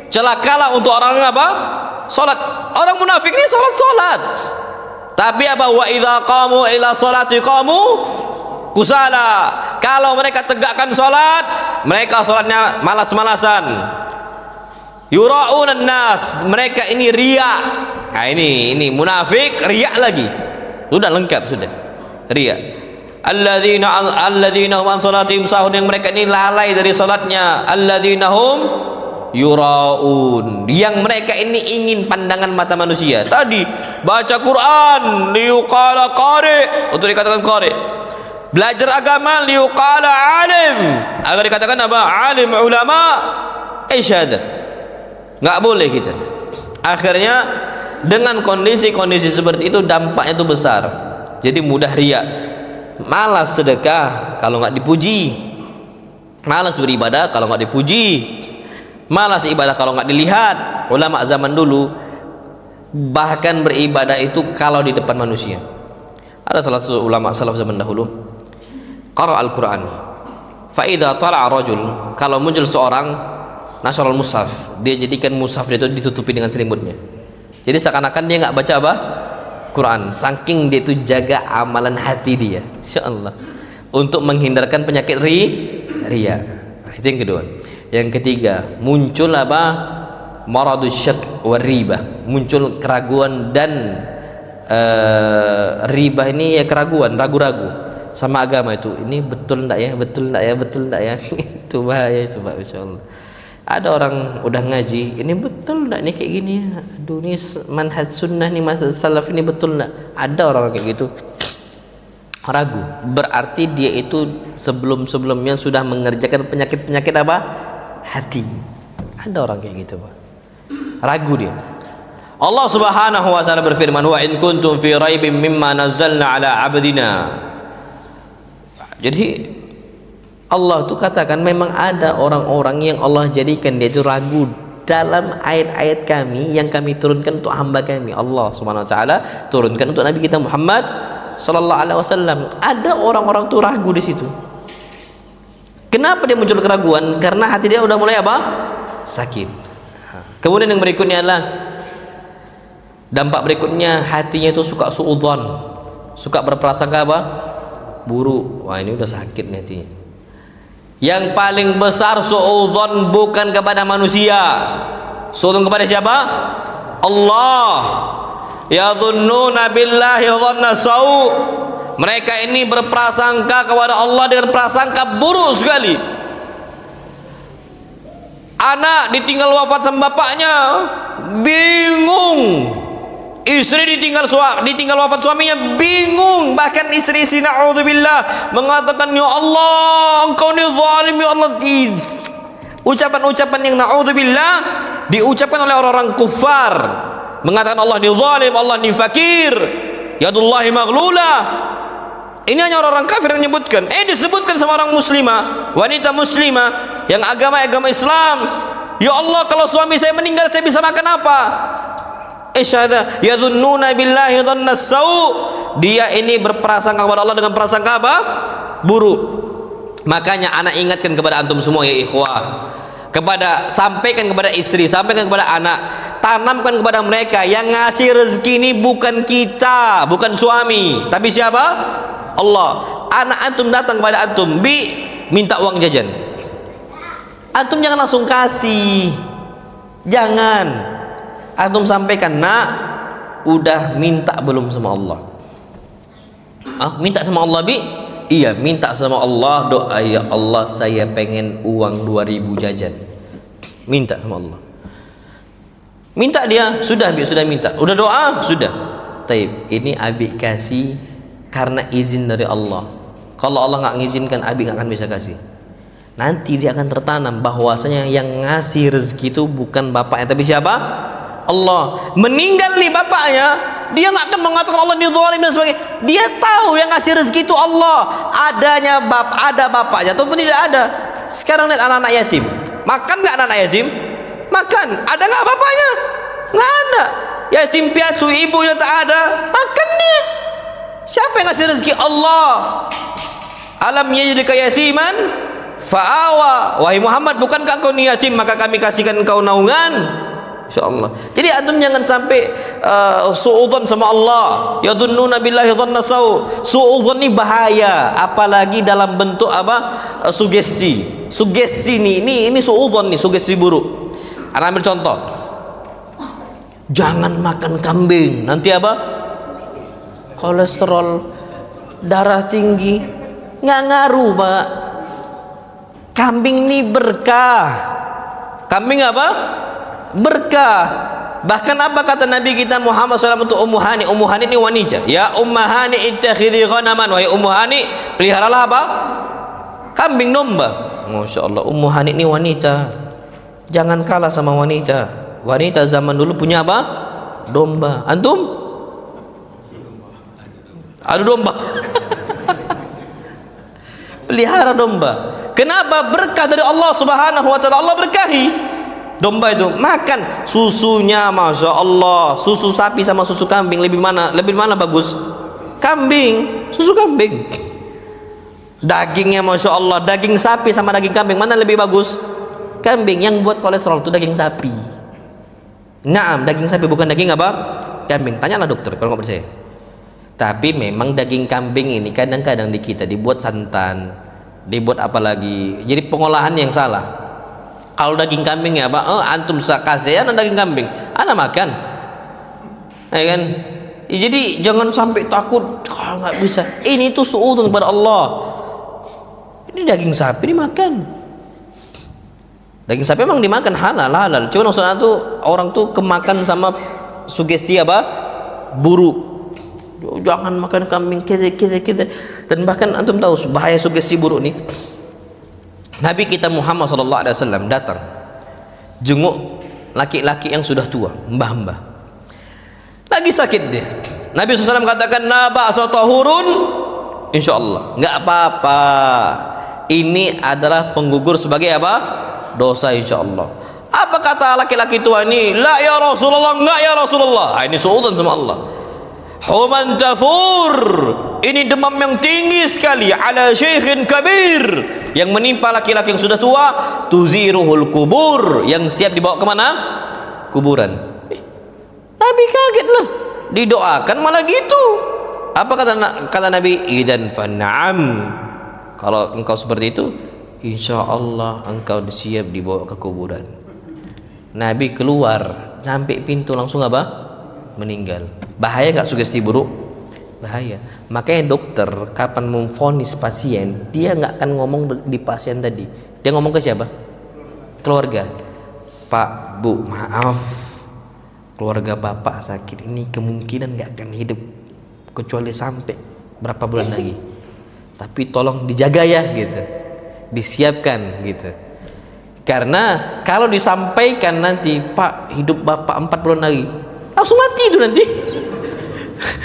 celakalah untuk orang apa? Salat. Orang munafik ini salat, tapi apa? Wa idza qamu ila salati qamu kusala. Kalau mereka tegakkan salat, mereka salatnya malas-malasan. Yura'unan nas, mereka ini riya. Nah, ini munafik, riya lagi. Sudah lengkap sudah. Riya. Alladzina hum an salatihim sahun, yang mereka ini lalai dari salatnya. Alladzina hum yuraun, yang mereka ini ingin pandangan mata manusia. Tadi baca Quran liuqala qari, untuk dikatakan qari. Belajar agama liuqala alim, agar dikatakan apa? Alim, ulama. Isyhad. Enggak boleh kita. Akhirnya dengan kondisi-kondisi seperti itu dampaknya itu besar. Jadi mudah riya, malas sedekah kalau enggak dipuji, malas beribadah kalau enggak dipuji, malas ibadah kalau nggak dilihat. Ulama zaman dulu bahkan beribadah itu kalau di depan manusia. Ada salah satu ulama salaf zaman dahulu, qara al-Quran, fa idza tala'a rajul, kalau muncul seorang, nasyarul mushaf, dia jadikan mushaf itu ditutupi dengan selimutnya. Jadi seakan-akan dia nggak baca apa? Quran, saking dia itu jaga amalan hati dia, insyaallah, untuk menghindarkan penyakit riya. Nah, itu yang kedua. Yang ketiga, muncul apa? Maradus syak wa ribah, muncul keraguan dan ribah ini ya keraguan, ragu-ragu sama agama itu. Ini betul enggak ya? Betul enggak ya? Betul enggak ya? Itu bahaya itu, Pak, insyaallah. Ada orang udah ngaji, ini betul enggak nih kayak gini ya? Aduh, ini manhaj sunnah nih, manhaj salaf ini betul enggak? Ada orang kayak gitu. Ragu, berarti dia itu sebelum-sebelumnya sudah mengerjakan penyakit-penyakit apa? Hati. Ada orang kayak gitu, Pak. Ragu dia. Allah Subhanahu wa taala berfirman, wa in kuntum fi raibin mimma nazzalna ala abdina. Jadi Allah tuh katakan memang ada orang-orang yang Allah jadikan dia itu ragu dalam ayat-ayat kami yang kami turunkan untuk hamba kami. Allah Subhanahu wa taala turunkan untuk Nabi kita Muhammad sallallahu alaihi wasallam. Ada orang-orang tuh ragu di situ. Kenapa dia muncul keraguan? Karena hati dia udah mulai apa? Sakit. Kemudian yang berikutnya adalah dampak berikutnya, hatinya itu suka suudzon, suka berprasangka apa? Buruk. Wah, ini udah sakit nih hatinya. Yang paling besar suudzon bukan kepada manusia. Suudzon kepada siapa? Allah. Yadhunnuna billahi dhanna sau'. Mereka ini berprasangka kepada Allah dengan prasangka buruk sekali. Anak ditinggal wafat sama bapaknya, bingung. Istri ditinggal wafat suaminya, bingung. Bahkan istri na'udzubillah mengatakan, ya Allah, engkau ni zalim, ya Allah. Ucapan-ucapan yang na'udzubillah diucapkan oleh orang-orang kufar, mengatakan Allah ni zalim, Allah ni fakir, yadullahi maghlulah. Ini hanya orang-orang kafir yang menyebutkan. Disebutkan sama orang muslimah, wanita muslimah yang agama Islam, Ya Allah, kalau suami saya meninggal saya bisa makan apa? Isyhada yadhunnuna billahi dhanna sau. Dia ini berprasangka kepada Allah dengan prasangka apa? Buruk. Makanya anak ingatkan kepada antum semua ya ikhwah, sampaikan kepada istri, sampaikan kepada anak, tanamkan kepada mereka yang ngasih rezeki ini bukan kita, bukan suami, tapi siapa? Allah. Anak antum datang kepada antum, minta uang jajan, antum jangan langsung kasih, jangan. Antum sampaikan, nak, udah minta belum sama Allah? Minta sama Allah, iya, minta sama Allah, doa, ya Allah saya pengen uang 2000 jajan. Minta sama Allah. Minta dia, sudah minta. Udah doa, sudah. Taib, ini abi kasih karena izin dari Allah. Kalau Allah nggak ngizinkan, abi nggak akan bisa kasih. Nanti dia akan tertanam bahwasanya yang ngasih rezeki itu bukan bapaknya, tapi siapa? Allah. Meninggal nih bapaknya, dia nggak akan mengatakan Allah ini zalim dan sebagainya. Dia tahu yang ngasih rezeki itu Allah. Ada bapaknya ataupun tidak ada. Sekarang lihat anak-anak yatim, makan nggak anak-anak yatim? Makan. Ada nggak bapaknya? Nggak ada. Yatim piatu, ibunya tak ada, makan dia. Siapa yang ngasih rezeki? Allah. Alam yajidka yatiman fa'awa. Wahai Muhammad, bukankah engkau ni yatim, maka kami kasihkan engkau naungan. Insyaallah. Jadi antum jangan sampai suudzon sama Allah. Yadhunnuna billahi dhanna sau. Suudzon ini bahaya, apalagi dalam bentuk apa? Sugesti. Sugesti ini suudzon nih, sugesti buruk. Ana ambil contoh. Jangan makan kambing. Nanti apa? Kolesterol, darah tinggi. Nggak ngaruh, Pak. Kambing ini berkah. Kambing apa? Berkah. Bahkan apa kata Nabi kita Muhammad SAW untuk Ummu Hani? Ummu Hani ini wanita. Ya Ummu Hani ittakhidhi ghanaman. Wahai Ummu Hani, peliharalah apa? Kambing domba. Masya Allah, Ummu Hani ini wanita. Jangan kalah sama wanita. Wanita zaman dulu punya apa? Domba. Antum? Adu domba. Pelihara domba. Kenapa? Berkah dari Allah Subhanahu wa taala. Allah berkahi domba itu. Makan susunya, masya Allah. Susu sapi sama susu kambing lebih mana bagus? Kambing, susu kambing. Dagingnya masya Allah, daging sapi sama daging kambing mana lebih bagus? Kambing. Yang buat kolesterol itu daging sapi. Naam, daging sapi, bukan daging apa? Kambing. Tanyalah dokter kalau nggak percaya. Tapi memang daging kambing ini kadang-kadang di kita dibuat santan, dibuat apa lagi, jadi pengolahan yang salah. Kalau daging kambing ya Pak, antum kasih anak daging kambing, anak makan, ya kan? Jadi jangan sampai takut kalau nggak bisa. Ini tuh suudzon kepada Allah. Ini daging sapi dimakan. Daging sapi memang dimakan halal. Cuma maksudnya tuh orang tuh kemakan sama sugesti apa? Buruk. Jangan makan kambing kita. Dan bahkan antum tahu bahaya sugesti buruk nih. Nabi kita Muhammad SAW datang jenguk laki-laki yang sudah tua, mbah-mbah, lagi sakit dia. Nabi SAW katakan, naba asatahurun, insyaallah nggak apa-apa, ini adalah penggugur sebagai apa? Dosa insyaallah. Apa kata laki-laki tua ini? La ya Rasulullah, enggak ya Rasulullah. Ini suudzon sama Allah. Human tafur, ini demam yang tinggi sekali, ala syekhin kabir, yang menimpa laki-laki yang sudah tua, tuziruhul kubur, yang siap dibawa kemana? Kuburan. Nabi kaget lah, didoakan malah gitu. Apa kata Nabi? Idzan fan'am, kalau engkau seperti itu, insya Allah engkau siap dibawa ke kuburan. Nabi keluar sampai pintu langsung apa? Meninggal. Bahaya nggak sugesti buruk? Bahaya. Makanya dokter kapan memvonis pasien, dia nggak akan ngomong di pasien tadi, dia ngomong ke siapa? Keluarga. Pak, Bu, maaf, keluarga bapak sakit ini kemungkinan nggak akan hidup kecuali sampai berapa bulan lagi, tapi tolong dijaga ya, gitu, disiapkan gitu. Karena kalau disampaikan nanti, Pak, hidup bapak 4 bulan lagi, langsung mati itu nanti.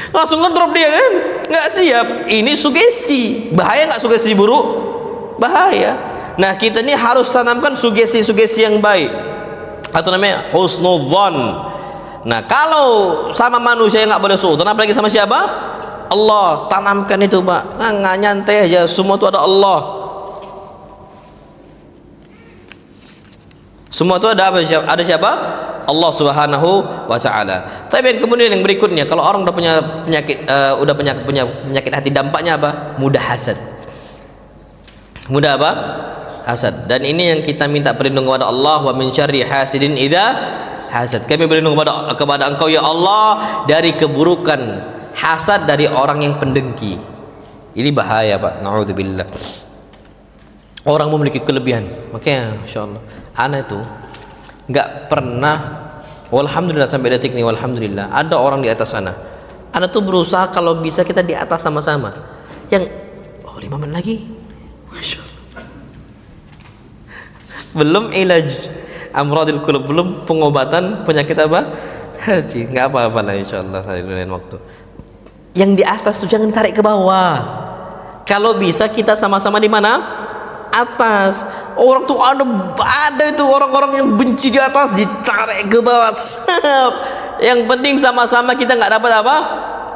Langsung ngedrop dia kan, nggak siap. Ini sugesti. Bahaya nggak sugesti buruk? Bahaya. Nah kita ini harus tanamkan sugesti-sugesti yang baik. atau namanya husnudzon. Nah, kalau sama manusia nggak boleh suudzon, apalagi sama siapa? Allah. Tanamkan itu, Pak. Nggak nyantai aja, semua itu ada Allah. Semua itu ada apa? Ada siapa? Allah Subhanahu wa taala. Tapi yang kemudian yang berikutnya, kalau orang udah punya penyakit punya penyakit hati, dampaknya apa? Mudah hasad. Mudah apa? Hasad. Dan ini yang kita minta perlindungan kepada Allah, wa min syarri hasidin idza hasad. Kami berlindung kepada Engkau ya Allah dari keburukan hasad dari orang yang pendengki. Ini bahaya, Pak. Naudzubillah. Orang memiliki kelebihan. Makanya insyaallah anak itu nggak pernah, walhamdulillah sampai detik ini, walhamdulillah ada orang di atas sana. Anak tuh berusaha kalau bisa kita di atas sama-sama. Yang 5 menit lagi, Masya Allah. Belum ilaj amradil qulub, belum pengobatan penyakit apa? Hati. Nggak apa-apa lah insyaallah hari lain waktu. Yang di atas tuh jangan tarik ke bawah. Kalau bisa kita sama-sama di mana? Atas. Orang tuh ada itu orang-orang yang benci di atas ditarik ke bawah. Yang penting sama-sama kita nggak dapat apa?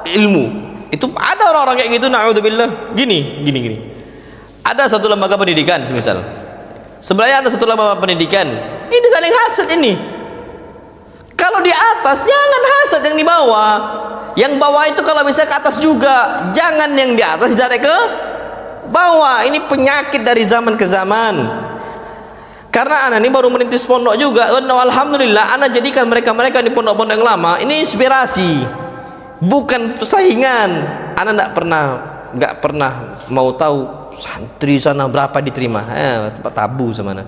Ilmu. Itu ada orang-orang kayak gitu, naudzubillah. Gini. Ada satu lembaga pendidikan semisal. Sebelahnya ada satu lembaga pendidikan. Ini saling hasad ini. Kalau di atas jangan hasad yang di bawah. Yang bawah itu kalau bisa ke atas juga. Jangan yang di atas ditarik ke bawah. Ini penyakit dari zaman ke zaman. Karena anak ini baru merintis pondok juga. Alhamdulillah anak jadikan mereka-mereka di pondok-pondok yang lama ini inspirasi, bukan persaingan. Anak nggak pernah mau tahu santri sana berapa diterima. Tabu sama anak.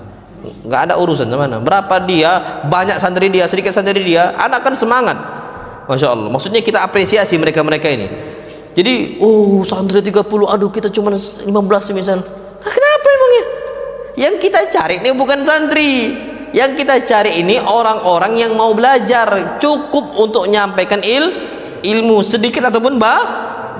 Nggak ada urusan sama anak. Berapa dia, banyak santri dia, sedikit santri dia. Anak kan semangat. Masya Allah. Maksudnya kita apresiasi mereka-mereka ini. Jadi, santri 30, aduh kita cuma 15 misal. Kenapa emangnya? Yang kita cari ini bukan santri. Yang kita cari ini orang-orang yang mau belajar. Cukup untuk menyampaikan ilmu sedikit ataupun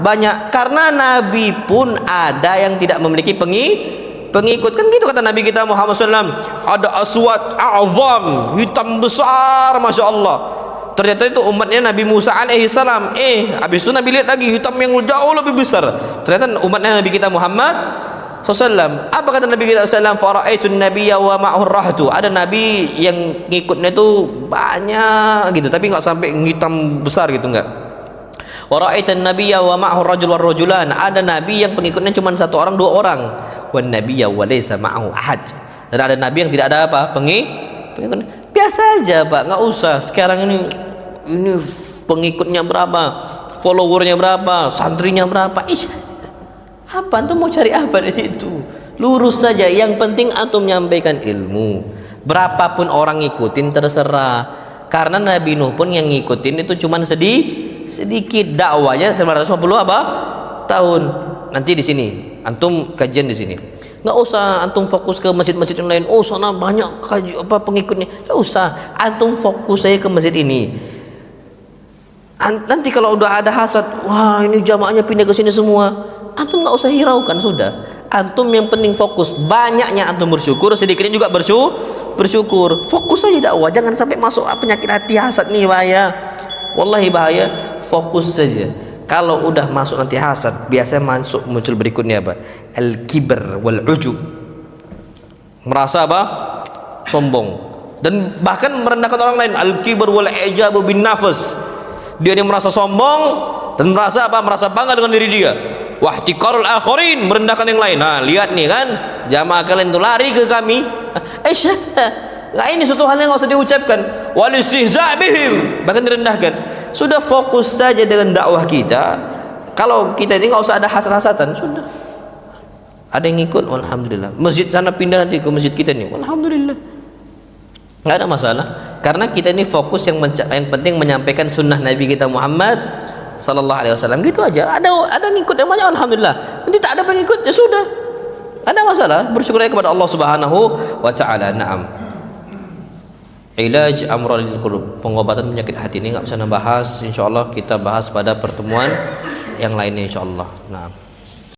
banyak. Karena Nabi pun ada yang tidak memiliki pengikut. Kan gitu kata Nabi kita Muhammad SAW. Ada aswad a'zam, hitam besar, Masya Allah. Ternyata itu umatnya Nabi Musa alaihissalam. Habis itu Nabi lihat lagi hitam yang jauh lebih besar. Ternyata umatnya Nabi kita Muhammad SAW. Apa kata Nabi kita SAW? Fara'aitun nabiyya wa ma'ahu rahtu. Ada Nabi yang ngikutnya itu banyak gitu, tapi nggak sampai hitam besar gitu, nggak. Wara'aitan nabiyya wa ma'ahu rajul war rajulan. Ada Nabi yang pengikutnya cuma 1 orang 2 orang. Wan nabiyya wa laysa ma'ahu ahad. Dan ada Nabi yang tidak ada apa? Pengikut. Biasa aja, Pak, nggak usah. Sekarang ini pengikutnya berapa, followernya berapa, santrinya berapa. Apa antum mau cari apa di situ? Lurus saja. Yang penting antum menyampaikan ilmu. Berapapun orang ngikutin terserah. Karena Nabi Nuh pun yang ngikutin itu cuma sedikit. Dakwanya 950 apa? Tahun. Nanti di sini antum kajian di sini. Nggak usah antum fokus ke masjid-masjid yang lain. Sana banyak pengikutnya. Nggak usah. Antum fokus saya ke masjid ini. Nanti kalau udah ada hasad, wah ini jamaahnya pindah ke sini semua, antum nggak usah hiraukan, sudah. Antum yang penting fokus. Banyaknya antum bersyukur, sedikitnya juga bersyukur. Fokus saja dakwah. Jangan sampai masuk penyakit hati hasad nih, bahaya. Wallahi bahaya. Fokus saja. Kalau udah masuk nanti hasad, biasanya muncul berikutnya apa? Al-kibr wal ujub. Merasa apa? Sombong. Dan bahkan merendahkan orang lain. Al-kibr wal ijabu bin nafas. Dia merasa sombong dan merasa apa? Merasa bangga dengan diri dia. Wahtiqarul akharin, merendahkan yang lain. Nah, lihat nih kan, jamaah kalian itu lari ke kami. Nggak, ini suatu hal yang nggak usah diucapkan. Wal istihza' bihim, bahkan direndahkan. Sudah fokus saja dengan dakwah kita. Kalau kita ini nggak usah ada hasad-hasadan, sudah. Ada yang ikut, alhamdulillah. Masjid sana pindah nanti ke masjid kita nih, alhamdulillah. Nggak ada masalah. Karena kita ini fokus yang penting menyampaikan sunnah Nabi kita Muhammad Sallallahu Alaihi Wasallam. Gitu aja. Ada ngikut yang banyak, alhamdulillah. Nanti tak ada pengikut, ya sudah. Ada masalah, bersyukur kepada Allah Subhanahu wa Ta'ala. Naam. Ilaj amradil qulub, pengobatan penyakit hati ini nggak bisa ngebahas. Insyaallah kita bahas pada pertemuan yang lainnya insyaallah. Nah.